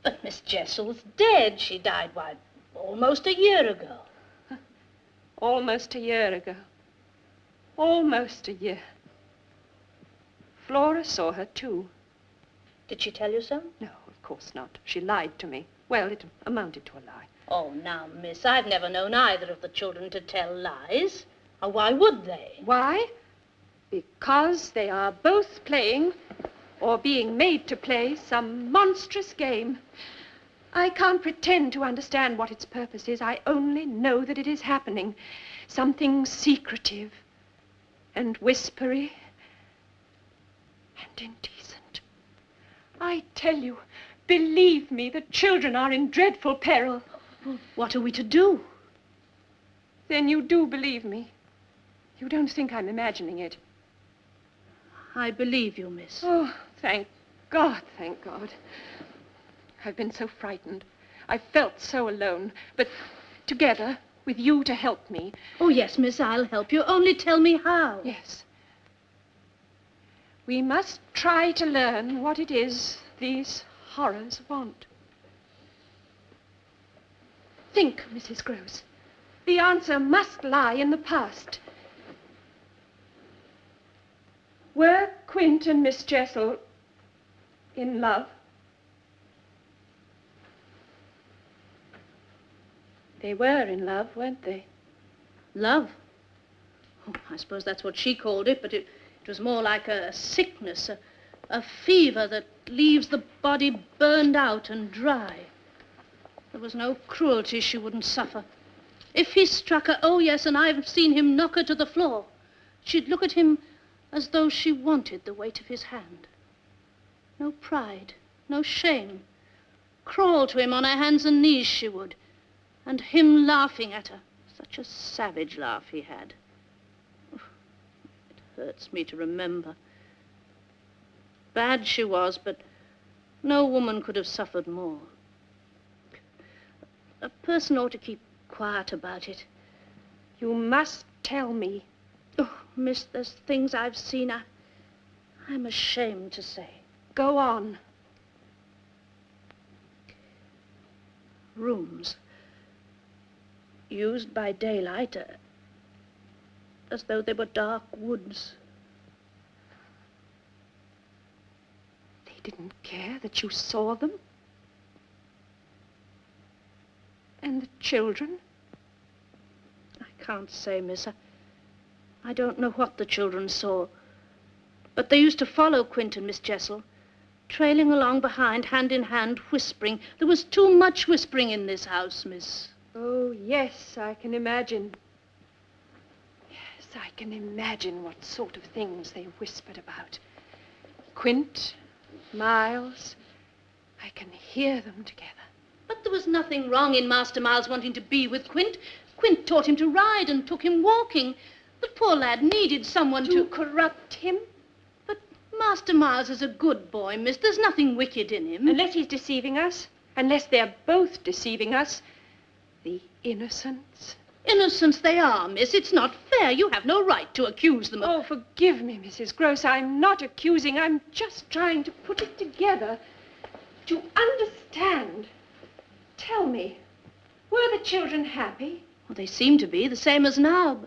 But Miss Jessel's dead. She died, why, almost a year ago. Almost a year ago. Almost a year. Flora saw her, too. Did she tell you so? No, of course not. She lied to me. Well, it amounted to a lie. Oh, now, miss, I've never known either of the children to tell lies. Or why would they? Why? Because they are both playing, or being made to play, some monstrous game. I can't pretend to understand what its purpose is. I only know that it is happening. Something secretive and whispery and indecent. I tell you, believe me, the children are in dreadful peril. What are we to do? Then you do believe me. You don't think I'm imagining it. I believe you, miss. Oh, thank God, thank God. I've been so frightened. I felt so alone. But together, with you to help me. Oh, yes, miss, I'll help you. Only tell me how. Yes. We must try to learn what it is these horrors want. Think, Mrs. Grose. The answer must lie in the past. Were Quint and Miss Jessel in love? They were in love, weren't they? Love? Oh, I suppose that's what she called it, but it was more like a sickness, a fever that leaves the body burned out and dry. There was no cruelty she wouldn't suffer. If he struck her, oh yes, and I've seen him knock her to the floor, she'd look at him as though she wanted the weight of his hand. No pride, no shame. Crawl to him on her hands and knees, she would. And him laughing at her. Such a savage laugh he had. It hurts me to remember. Bad she was, but no woman could have suffered more. A person ought to keep quiet about it. You must tell me. Oh, miss, there's things I've seen I'm ashamed to say. Go on. Rooms. Used by daylight, as though they were dark woods. They didn't care that you saw them? And the children? I can't say, miss. I don't know what the children saw. But they used to follow Quint and Miss Jessel, trailing along behind, hand in hand, whispering. There was too much whispering in this house, miss. Oh, yes, I can imagine. Yes, I can imagine what sort of things they whispered about. Quint, Miles, I can hear them together. But there was nothing wrong in Master Miles wanting to be with Quint. Quint taught him to ride and took him walking. The poor lad needed someone to corrupt him. But Master Miles is a good boy, miss. There's nothing wicked in him. Unless he's deceiving us. Unless they're both deceiving us. The innocents. Innocents they are, miss. It's not fair. You have no right to accuse them of... Oh, forgive me, Mrs. Grose. I'm not accusing. I'm just trying to put it together. To understand. Tell me, were the children happy? Well, they seem to be, the same as now.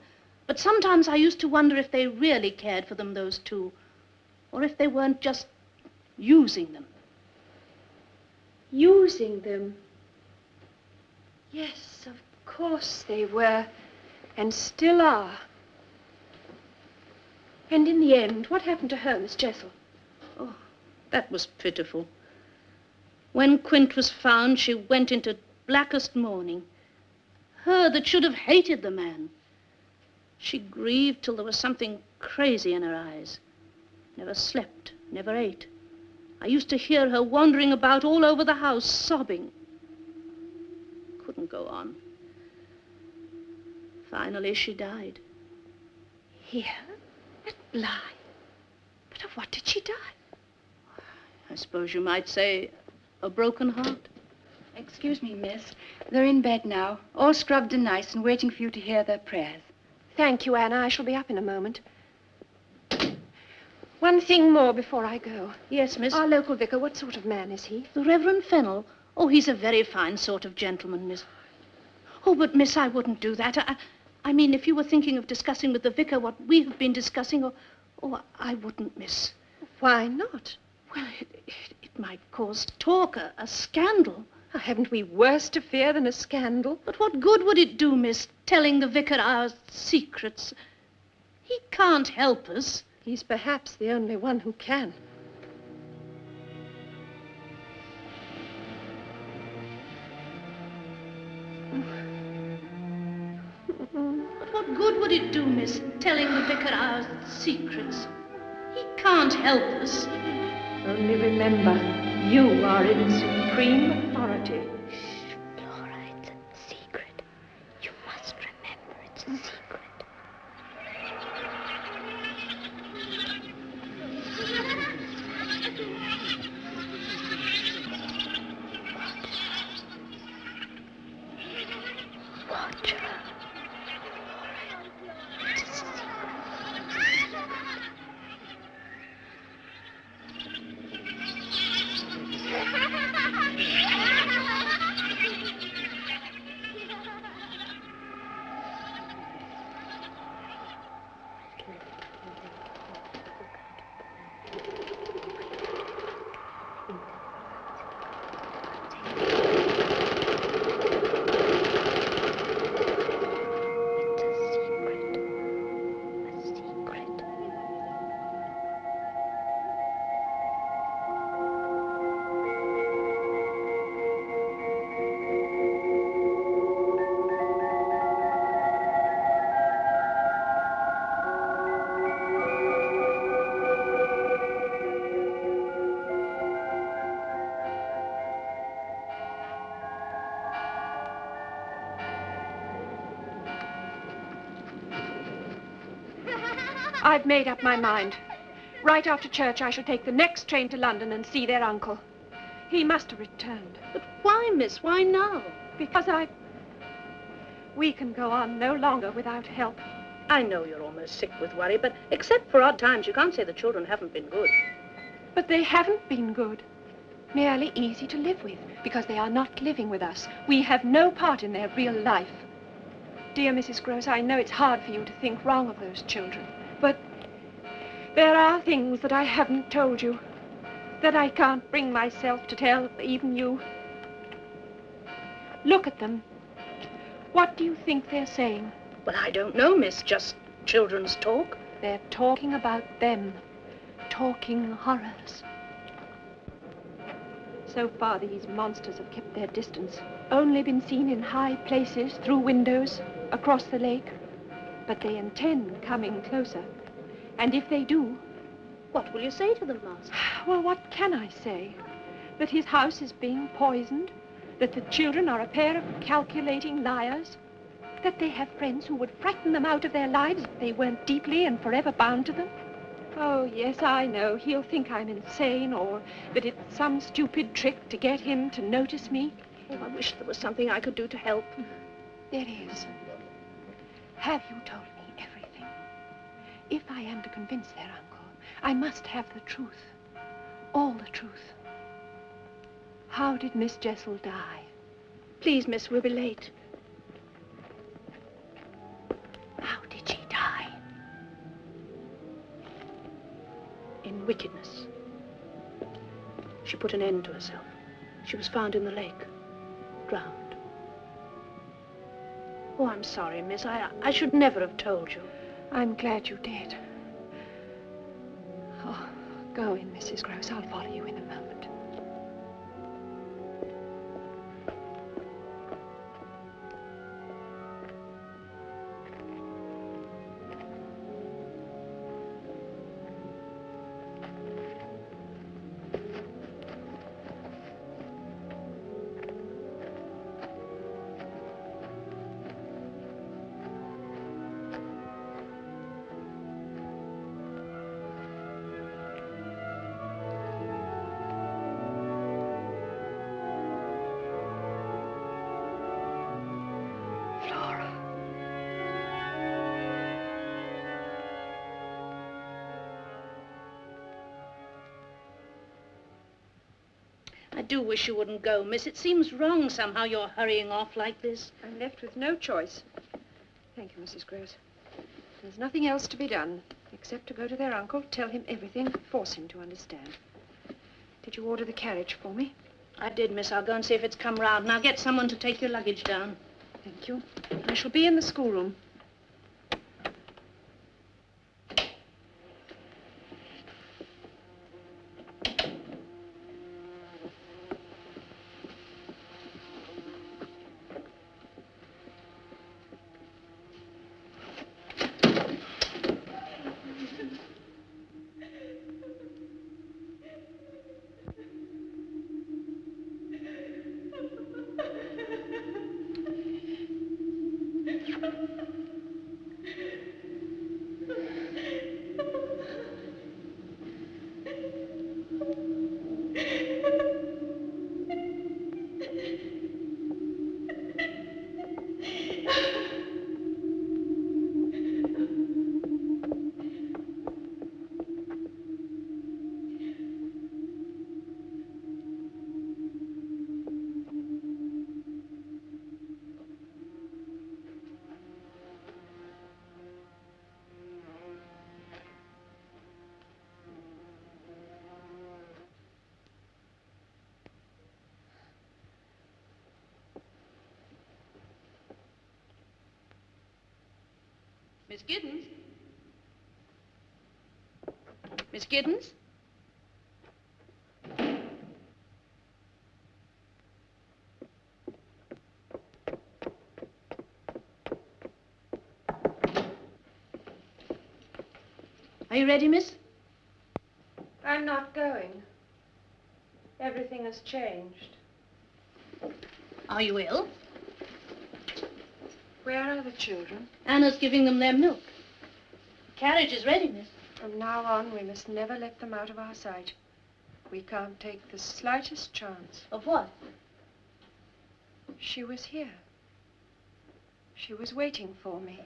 But sometimes I used to wonder if they really cared for them, those two. Or if they weren't just using them. Using them? Yes, of course they were, and still are. And in the end, what happened to her, Miss Jessel? Oh, that was pitiful. When Quint was found, she went into blackest mourning. Her that should have hated the man. She grieved till there was something crazy in her eyes. Never slept, never ate. I used to hear her wandering about all over the house, sobbing. Couldn't go on. Finally, she died. Here? At Bly? But of what did she die? I suppose you might say a broken heart. Excuse me, miss. They're in bed now, all scrubbed and nice and waiting for you to hear their prayers. Thank you, Anna. I shall be up in a moment. One thing more before I go. Yes, miss. Our local vicar, what sort of man is he? The Reverend Fennel. Oh, he's a very fine sort of gentleman, miss. Oh, but, miss, I wouldn't do that. I mean, if you were thinking of discussing with the vicar what we have been discussing, I wouldn't, miss. Why not? Well, it might cause talk, a scandal. Oh, haven't we worse to fear than a scandal? But what good would it do, miss, telling the vicar our secrets? He can't help us. He's perhaps the only one who can. But what good would it do, miss, telling the vicar our secrets? He can't help us. Only remember, you are in supreme authority. Shh, Flora, it's a secret. You must remember it's a secret. Watch her. It's a secret. I've made up my mind. Right after church, I shall take the next train to London and see their uncle. He must have returned. But why, miss? Why now? Because we can go on no longer without help. I know you're almost sick with worry, but except for odd times, you can't say the children haven't been good. But they haven't been good. Merely easy to live with, because they are not living with us. We have no part in their real life. Dear Mrs. Grose, I know it's hard for you to think wrong of those children, but there are things that I haven't told you, that I can't bring myself to tell even you. Look at them. What do you think they're saying? Well, I don't know, miss. Just children's talk. They're talking about them. Talking horrors. So far, these monsters have kept their distance. Only been seen in high places, through windows, across the lake. But they intend coming closer. And if they do... What will you say to them, Master? Well, what can I say? That his house is being poisoned? That the children are a pair of calculating liars? That they have friends who would frighten them out of their lives if they weren't deeply and forever bound to them? Oh, yes, I know. He'll think I'm insane, or that it's some stupid trick to get him to notice me. Oh, I wish there was something I could do to help. There is. Have you told me everything? If I am to convince their uncle, I must have the truth. All the truth. How did Miss Jessel die? Please, miss, we'll be late. How did she die? In wickedness. She put an end to herself. She was found in the lake, drowned. Oh, I'm sorry, miss. I should never have told you. I'm glad you did. Oh, go in, Mrs. Grose. I'll follow you in a moment. I do wish you wouldn't go, miss. It seems wrong somehow you're hurrying off like this. I'm left with no choice. Thank you, Mrs. Grose. There's nothing else to be done, except to go to their uncle, tell him everything, force him to understand. Did you order the carriage for me? I did, miss. I'll go and see if it's come round. Now get someone to take your luggage down. Thank you. I shall be in the schoolroom. Miss Giddens? Miss Giddens? Are you ready, miss? I'm not going. Everything has changed. Are you ill? Where are the children? Anna's giving them their milk. The carriage is ready, miss. From now on, we must never let them out of our sight. We can't take the slightest chance. Of what? She was here. She was waiting for me.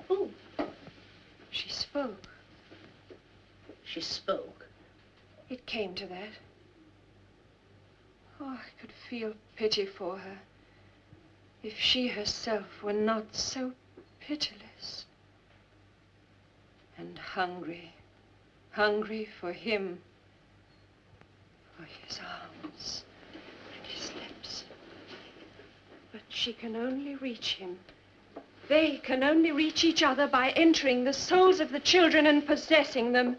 Who? She spoke. She spoke. It came to that. Oh, I could feel pity for her. If she herself were not so pitiless. And hungry. Hungry for him. For his arms and his lips. But she can only reach him. They can only reach each other by entering the souls of the children and possessing them.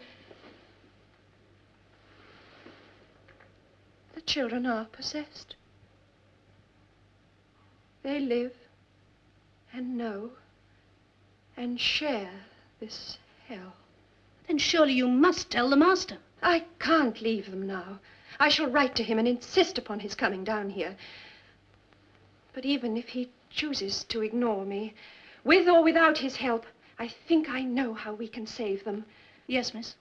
The children are possessed. They live and know and share this hell. Then surely you must tell the master. I can't leave them now. I shall write to him and insist upon his coming down here. But even if he chooses to ignore me, with or without his help, I think I know how we can save them. Yes, miss.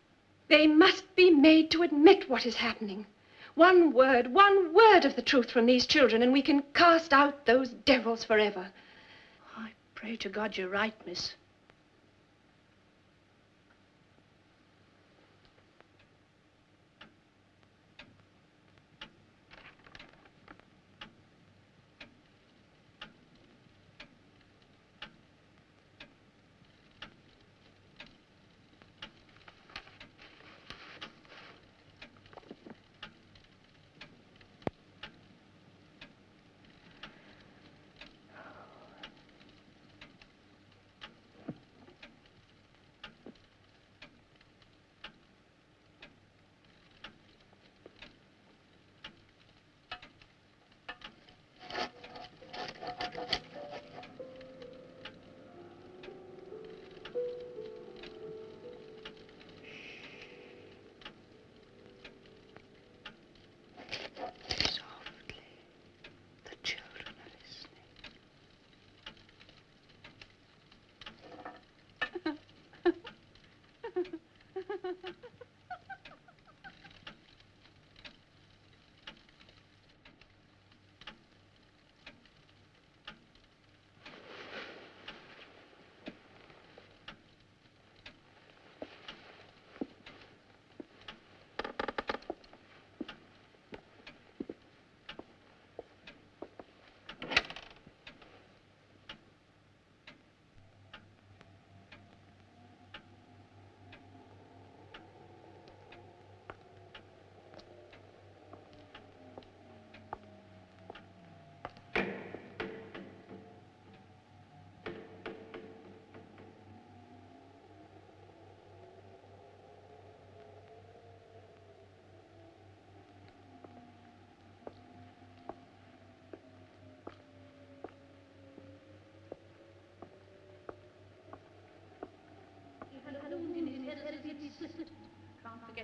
They must be made to admit what is happening. One word of the truth from these children, and we can cast out those devils forever. I pray to God you're right, miss.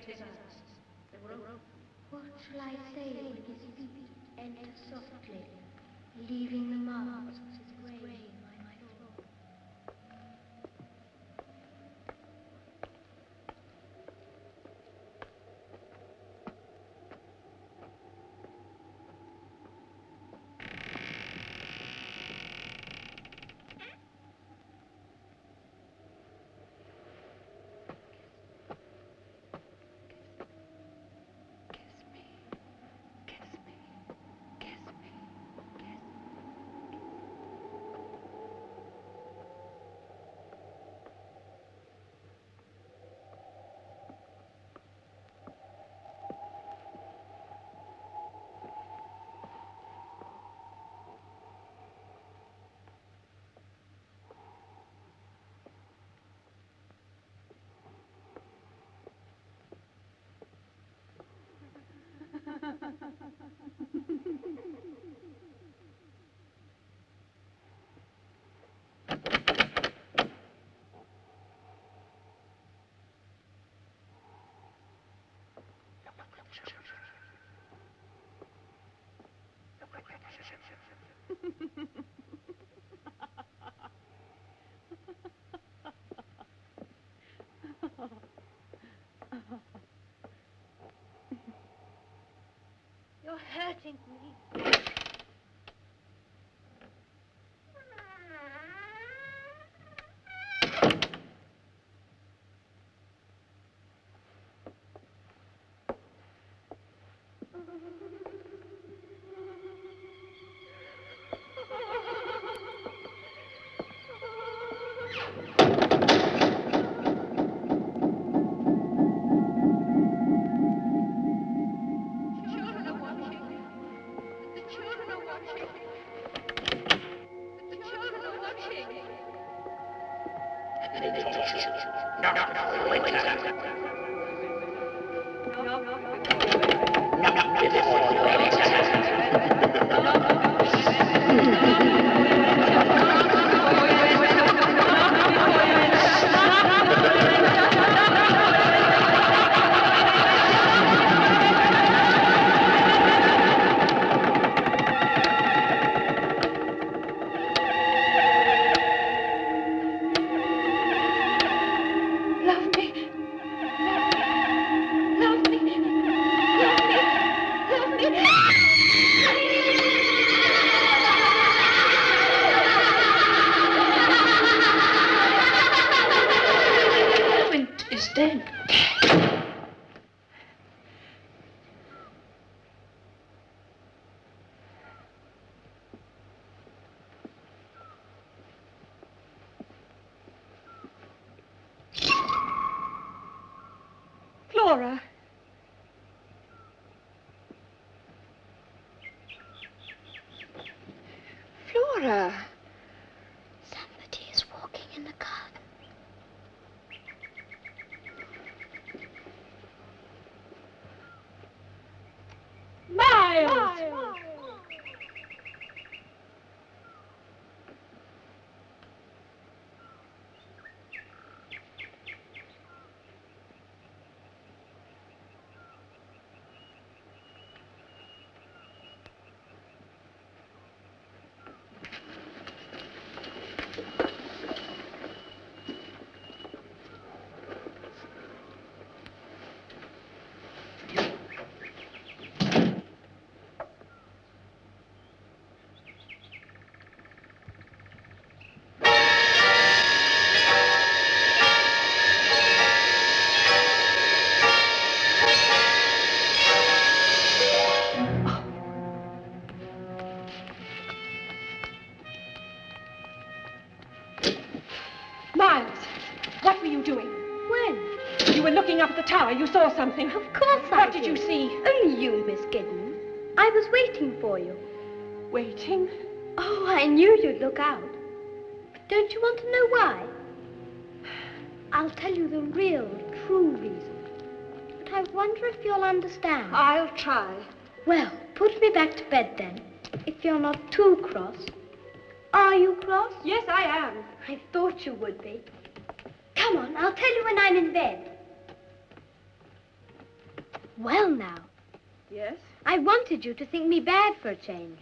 What shall I say when his feet enter softly, leaving the marks of his grave on my floor? You're hurting me. Flora. Flora. Somebody is walking in the garden. Miles! Miles, what were you doing? When? You were looking up at the tower. You saw something. Of course I What did you see? Only you, Miss Giddens. I was waiting for you. Waiting? Oh, I knew you'd look out. But don't you want to know why? I'll tell you the real, true reason. But I wonder if you'll understand. I'll try. Well, put me back to bed then, if you're not too cross. Are you cross? Yes, I am. I thought you would be. Come on, I'll tell you when I'm in bed. Well, now, Yes? I wanted you to think me bad for a change.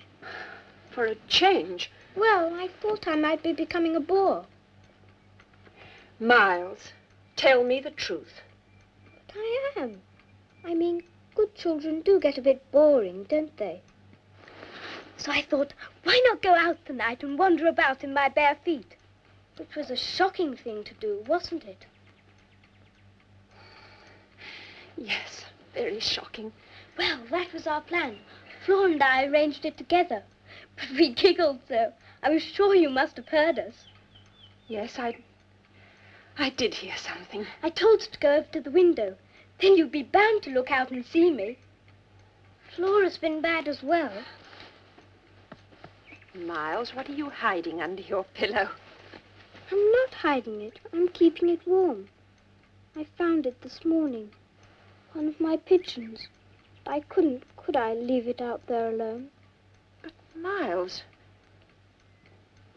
For a change. Well, I thought I might be becoming a bore. Miles, tell me the truth. But I am. I mean, good children do get a bit boring, don't they? So I thought, why not go out tonight and wander about in my bare feet? Which was a shocking thing to do, wasn't it? Yes, very shocking. Well, that was our plan. Flora and I arranged it together. But we giggled so. I was sure you must have heard us. Yes, I did hear something. I told you to go over to the window. Then you'd be bound to look out and see me. Flora's been bad as well. Miles, what are you hiding under your pillow? I'm not hiding it. I'm keeping it warm. I found it this morning. One of my pigeons. I couldn't, could I, leave it out there alone? But, Miles,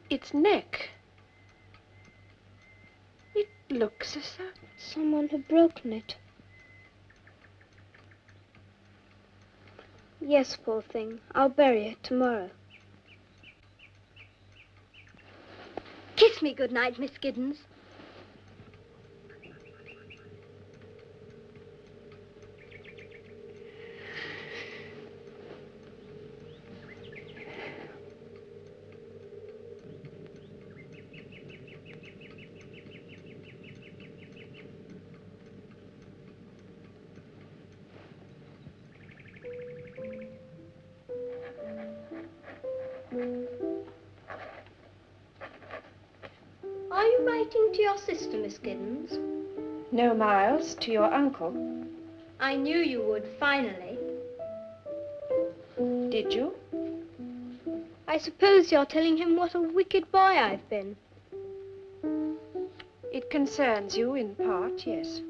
its neck. It looks as though... Someone had broken it. Yes, poor thing. I'll bury it tomorrow. Kiss me good night, Miss Giddens. Are you writing to your sister, Miss Giddens? No, Miles, to your uncle. I knew you would, finally. Did you? I suppose you're telling him what a wicked boy I've been. It concerns you in part, yes.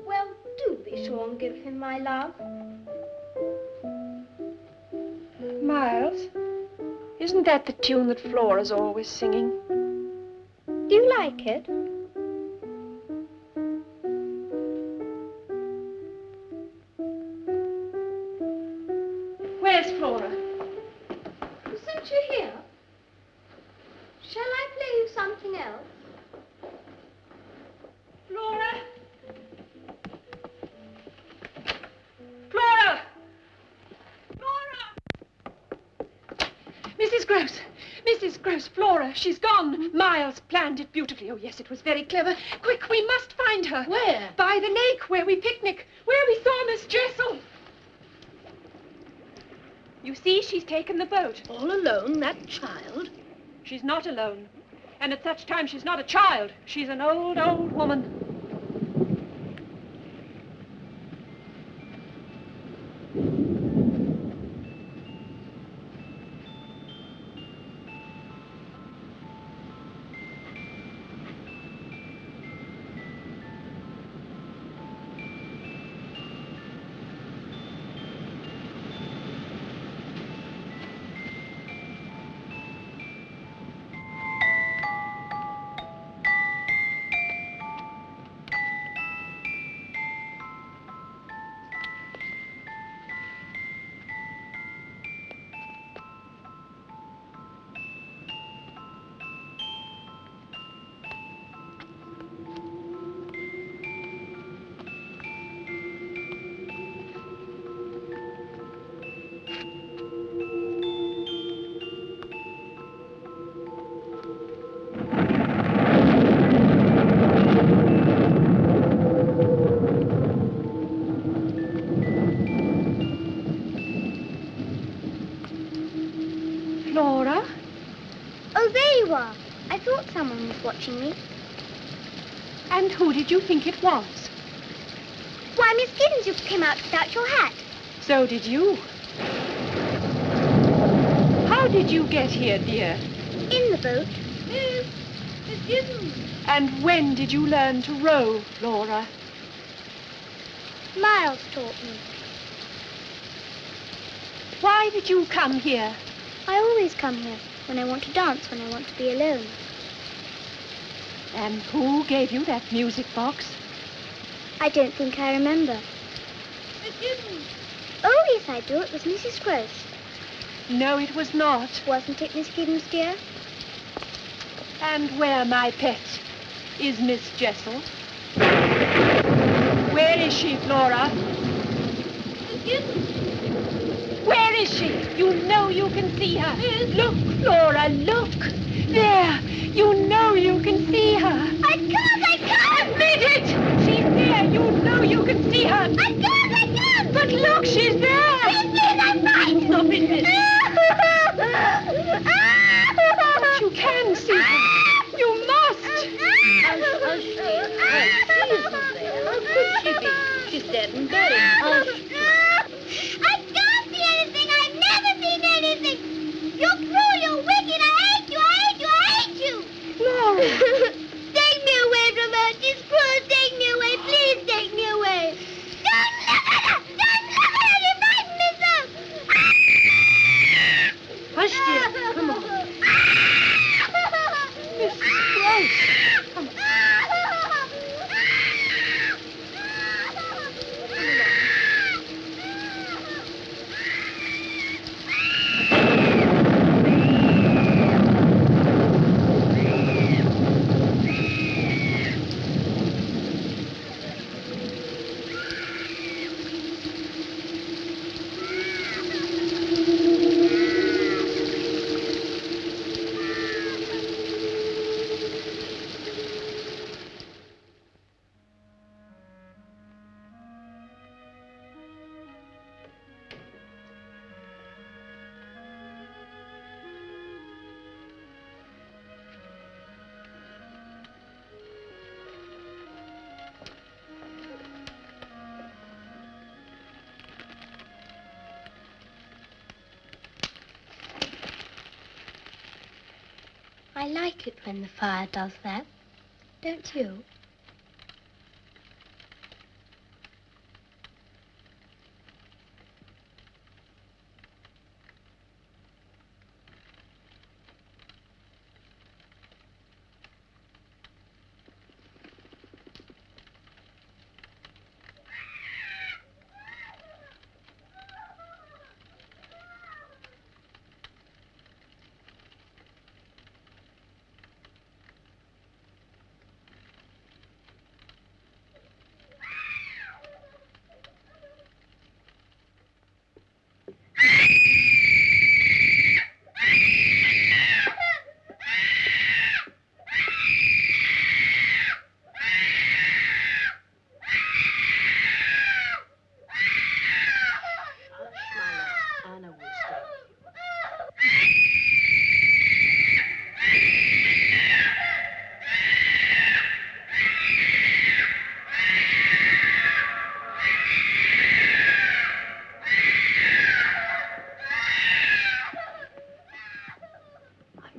Well, do be sure and give him my love. Miles, isn't that the tune that Flora's always singing? Do you like it? Where's Flora? Since you're here, shall I play you something else? Flora! Flora! Flora! Mrs. Grose! Mrs. Grose, Flora, she's gone. Miles planned it beautifully. Oh, yes, it was very clever. Quick, we must find her. Where? By the lake, where we picnic, where we saw Miss Jessel. You see, she's taken the boat. All alone, that child? She's not alone. And at such time, she's not a child. She's an old, old woman. Flora? Oh, there you are. I thought someone was watching me. And who did you think it was? Why, Miss Giddens, you came out without your hat. So did you. How did you get here, dear? In the boat. Miss Giddens. And when did you learn to row, Flora? Miles taught me. Why did you come here? I always come here when I want to dance, when I want to be alone. And who gave you that music box? I don't think I remember. Miss Giddens. Oh, yes, I do. It was Mrs. Grose. No, it was not. Wasn't it, Miss Giddens, dear? And where, my pet, is Miss Jessel? Where is she, Flora? Miss Giddens. Where is she? You know you can see her. Look, Flora, look. There. You know you can see her. I can't! Admit it! She's there. You know you can see her. I can't! But look, she's there. Please, I'm right! Stop it, miss. But you can see her. You must. Hush, dear. Hush. She isn't there. How could she be? She's dead and buried. Hush. I can't see anything. I've never seen anything. You're cruel. You're wicked. I hate you. I hate you. I hate you. Flora. Take me away from her. She's cruel. Take me away. Please take me away. Don't look at her. Don't look at her. You frighten me so. Hush, dear. Come on. Miss Grose. Come on. I like it when the fire does that. Don't you?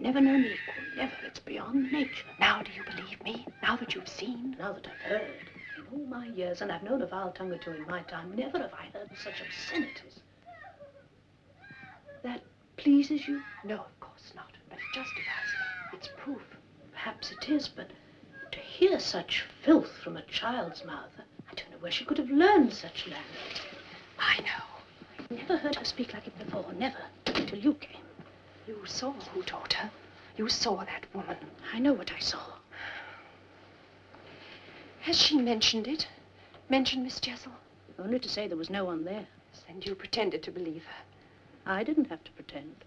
Never known the equal. Never. It's beyond nature. Now do you believe me? Now that you've seen? Now that I've heard, in all my years, and I've known a vile tongue or two in my time, never have I heard such obscenities. That pleases you? No, of course not. But it justifies me. It's proof. Perhaps it is, but to hear such filth from a child's mouth, I don't know where she could have learned such language. I know. I never heard her speak like it before, never, until you came. You saw who taught her. You saw that woman. I know what I saw. Has she mentioned it? Mentioned Miss Jessel? Only to say there was no one there. And you pretended to believe her. I didn't have to pretend.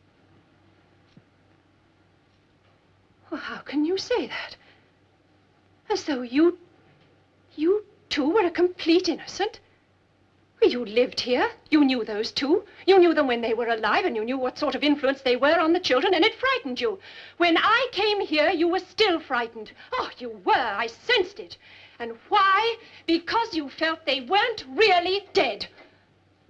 Well, how can you say that? As though you too were a complete innocent? You lived here. You knew those two. You knew them when they were alive, and you knew what sort of influence they were on the children, and it frightened you. When I came here, you were still frightened. Oh, you were. I sensed it. And why? Because you felt they weren't really dead.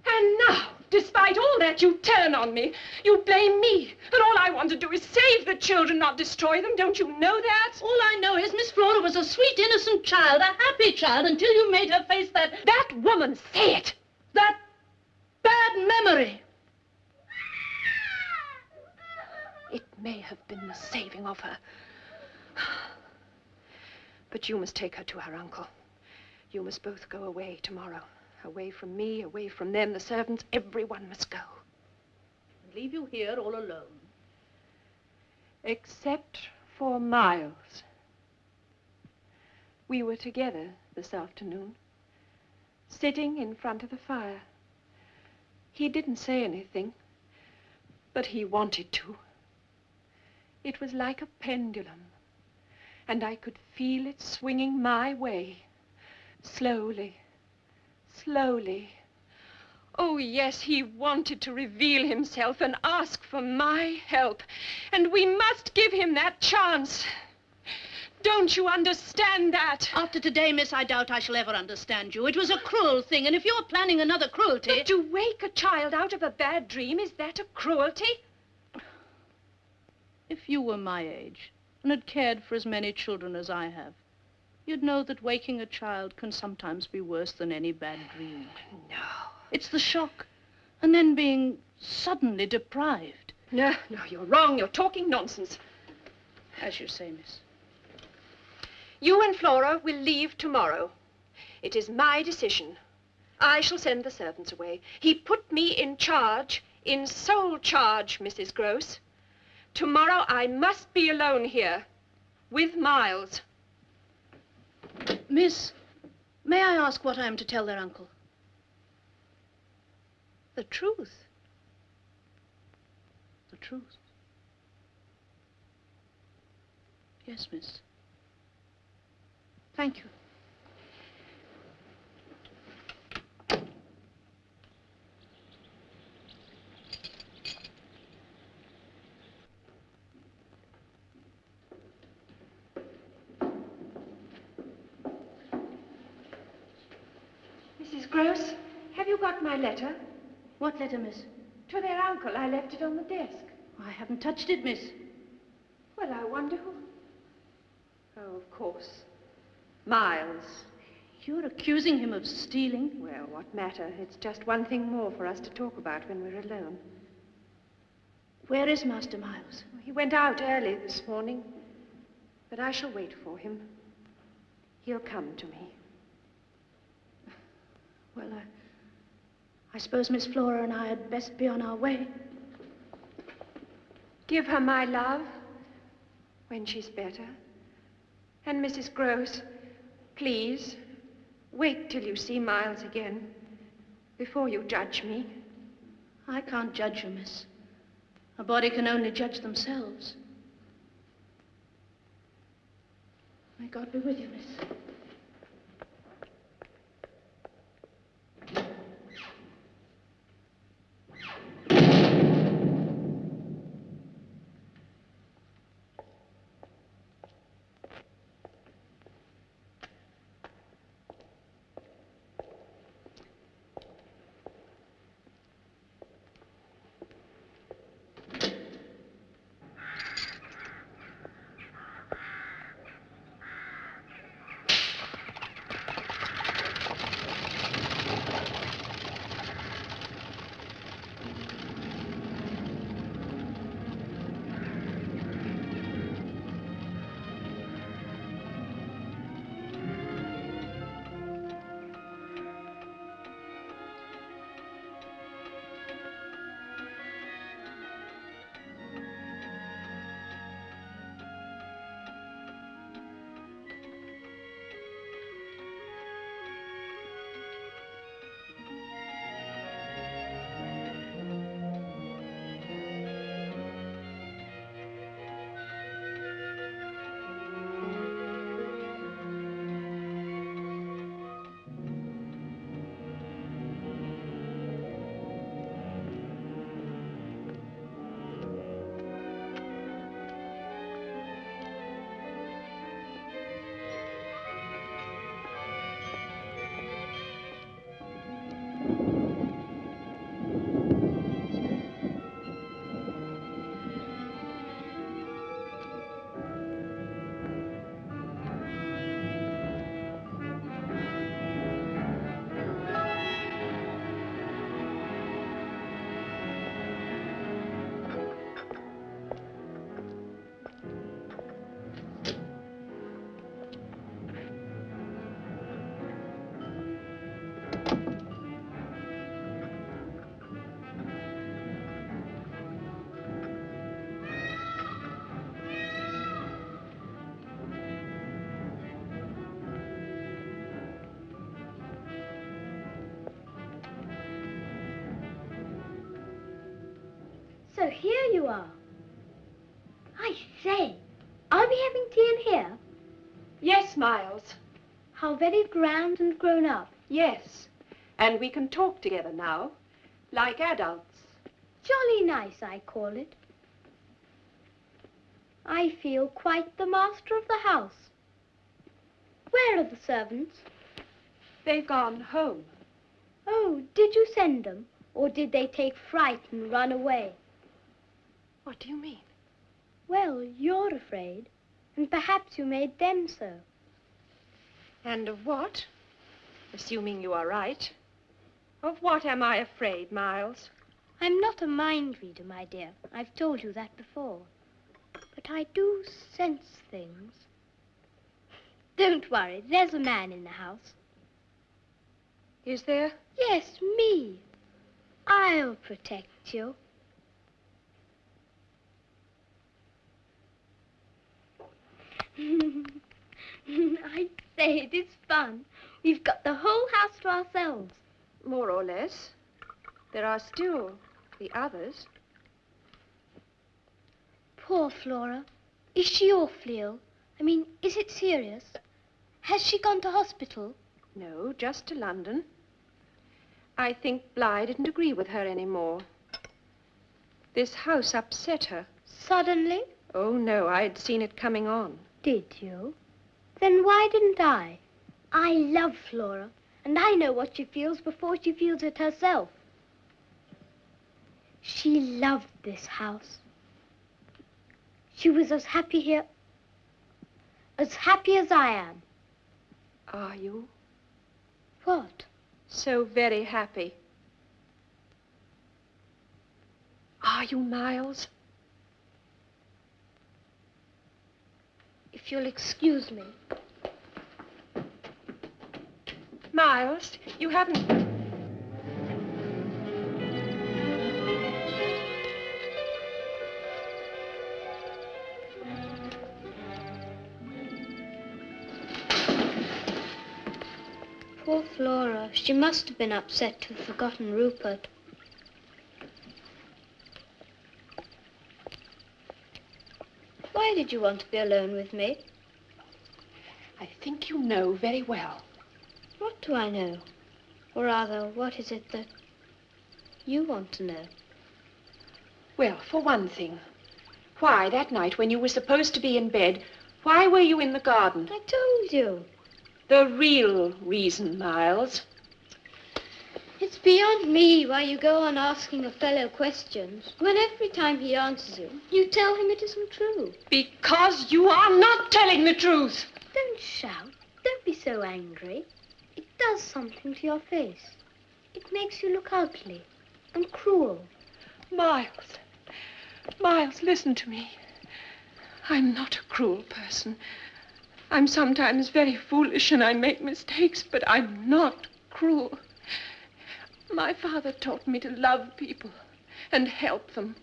And now, despite all that, you turn on me. You blame me. And all I want to do is save the children, not destroy them. Don't you know that? All I know is Miss Flora was a sweet, innocent child, a happy child, until you made her face that... That woman, say it. That bad memory. It may have been the saving of her. But you must take her to her uncle. You must both go away tomorrow. Away from me, away from them, the servants, everyone must go. And leave you here all alone. Except for Miles. We were together this afternoon, sitting in front of the fire. He didn't say anything, but he wanted to. It was like a pendulum, and I could feel it swinging my way, slowly, slowly. Oh, yes, he wanted to reveal himself and ask for my help, and we must give him that chance. Don't you understand that? After today, miss, I doubt I shall ever understand you. It was a cruel thing, and if you're planning another cruelty... But to wake a child out of a bad dream, is that a cruelty? If you were my age and had cared for as many children as I have, you'd know that waking a child can sometimes be worse than any bad dream. No. It's the shock, and then being suddenly deprived. No, you're wrong. You're talking nonsense. As you say, miss. You and Flora will leave tomorrow. It is my decision. I shall send the servants away. He put me in charge, in sole charge, Mrs. Grose. Tomorrow I must be alone here, with Miles. Miss, may I ask what I am to tell their uncle? The truth. The truth? Yes, miss. Thank you. Mrs. Grose, have you got my letter? What letter, miss? To their uncle. I left it on the desk. I haven't touched it, miss. Well, I wonder who... Oh, of course. Miles. You're accusing him of stealing? Well, what matter? It's just one thing more for us to talk about when we're alone. Where is Master Miles? He went out early this morning, but I shall wait for him. He'll come to me. Well, I suppose Miss Flora and I had best be on our way. Give her my love when she's better. And Mrs. Grose, please, wait till you see Miles again before you judge me. I can't judge you, miss. A body can only judge themselves. May God be with you, miss. So here you are. I say, are we having tea in here? Yes, Miles. How very grand and grown up. Yes. And we can talk together now, like adults. Jolly nice, I call it. I feel quite the master of the house. Where are the servants? They've gone home. Oh, did you send them? Or did they take fright and run away? What do you mean? Well, you're afraid, and perhaps you made them so. And of what? Assuming you are right. Of what am I afraid, Miles? I'm not a mind reader, my dear. I've told you that before. But I do sense things. Don't worry, there's a man in the house. Is there? Yes, me. I'll protect you. I say, it is fun. We've got the whole house to ourselves. More or less. There are still the others. Poor Flora. Is she awfully ill? I mean, is it serious? Has she gone to hospital? No, just to London. I think Bly didn't agree with her anymore. This house upset her. Suddenly? Oh, no, I'd seen it coming on. Did you? Then why didn't I? I love Flora, and I know what she feels before she feels it herself. She loved this house. She was as happy here, as happy as I am. Are you? What? So very happy. Are you, Miles? If you'll excuse me. Miles, you haven't... Poor Flora. She must have been upset to have forgotten Rupert. Why did you want to be alone with me? I think you know very well. What do I know? Or rather, what is it that you want to know? Well, for one thing, why that night when you were supposed to be in bed, why were you in the garden? I told you. The real reason, Miles. It's beyond me why you go on asking a fellow questions when every time he answers you tell him it isn't true. Because you are not telling the truth. Don't shout. Don't be so angry. It does something to your face. It makes you look ugly and cruel. Miles, Miles, listen to me. I'm not a cruel person. I'm sometimes very foolish and I make mistakes, but I'm not cruel. My father taught me to love people and help them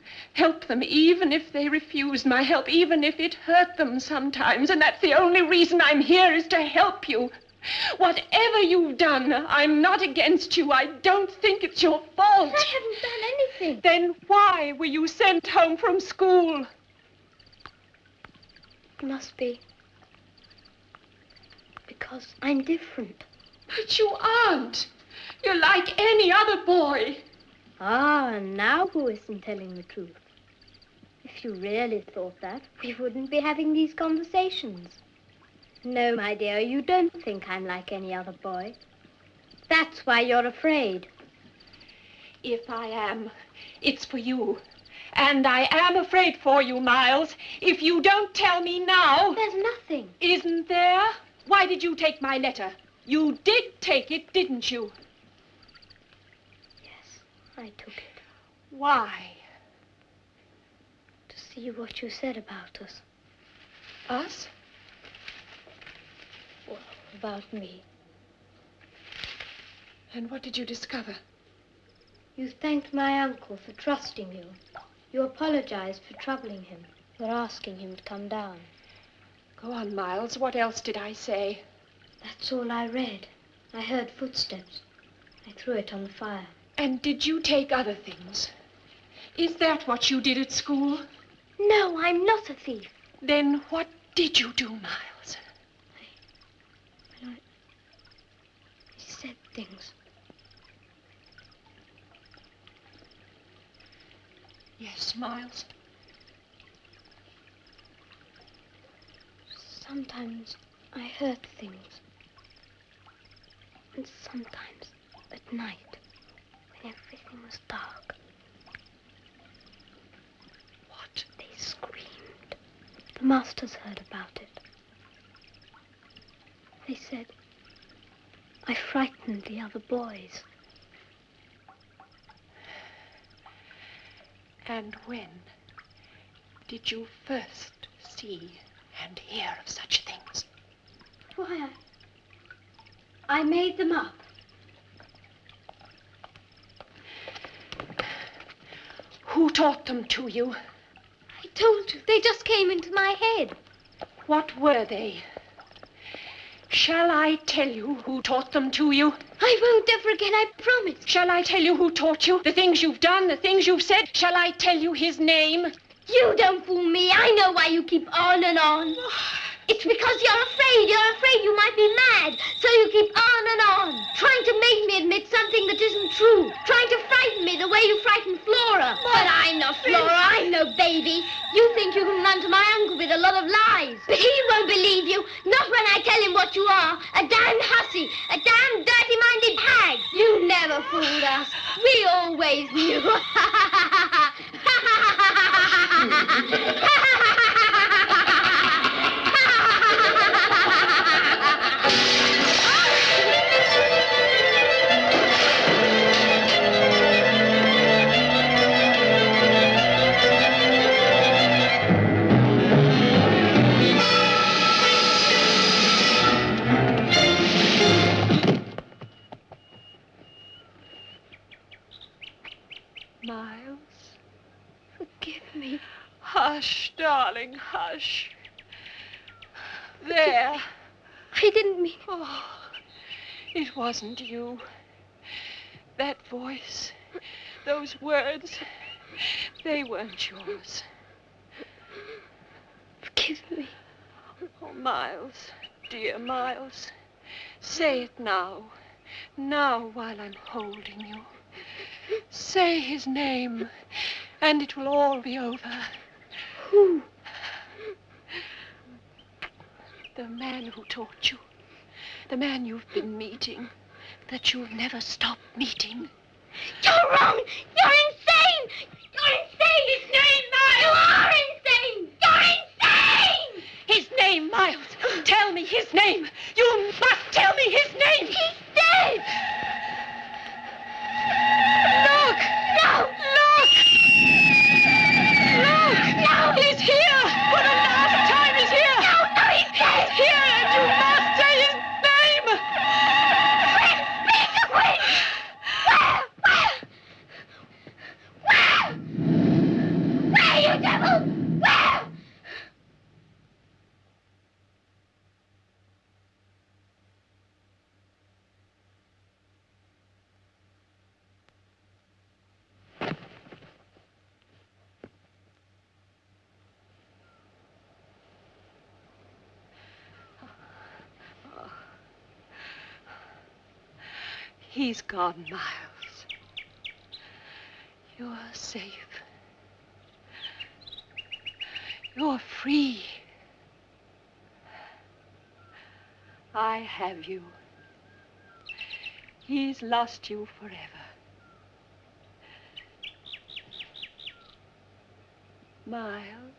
even if they refused my help, even if it hurt them sometimes. And that's the only reason I'm here, is to help you. Whatever you've done, I'm not against you. I don't think it's your fault. I haven't done anything. Then why were you sent home from school? It must be because I'm different. But you aren't. You're like any other boy. Ah, and now who isn't telling the truth? If you really thought that, we wouldn't be having these conversations. No, my dear, you don't think I'm like any other boy. That's why you're afraid. If I am, it's for you. And I am afraid for you, Miles. If you don't tell me now... There's nothing. Isn't there? Why did you take my letter? You did take it, didn't you? Yes, I took it. Why? To see what you said about us. Us? Well, about me. And what did you discover? You thanked my uncle for trusting you. You apologized for troubling him, for asking him to come down. Go on, Miles. What else did I say? That's all I read. I heard footsteps. I threw it on the fire. And did you take other things? Is that what you did at school? No, I'm not a thief. Then what did you do, Miles? I said things. Yes, Miles. Sometimes I heard things. And sometimes at night, when everything was dark. What? They screamed. The masters heard about it. They said I frightened the other boys. And when did you first see and hear of such things? Why, I made them up. Who taught them to you? I told you, they just came into my head. What were they? Shall I tell you who taught them to you? I won't ever again, I promise. Shall I tell you who taught you? The things you've done, the things you've said? Shall I tell you his name? You don't fool me. I know why you keep on and on. It's because you're afraid. You're afraid you might be mad. So you keep on and on, trying to make me admit something that isn't true. Trying to frighten me the way you frightened Flora. But I'm not Flora. I'm no baby. You think you can run to my uncle with a lot of lies. But he won't believe you. Not when I tell him what you are. A damned hussy. A damned dirty-minded hag. You never fooled us. We always knew. Miles? Forgive me. Hush, darling, hush. There. I didn't mean... Oh, it wasn't you. That voice, those words, they weren't yours. Forgive me. Oh, Miles, dear Miles, say it now. Now, while I'm holding you. Say his name, and it will all be over. Who? The man who taught you. The man you've been meeting. That you'll never stop meeting. You're wrong! You're insane! You're insane! His name, Miles! You are insane! You're insane! His name, Miles! Tell me his name! You must tell me his name! He's dead! Look! No! Look! Look! No! He's here! For the last time, he's here! No, he's dead! He's here, and you must say his name! Quint! Where? Where, you devil? Where? He's gone, Miles. You're safe. You're free. I have you. He's lost you forever. Miles.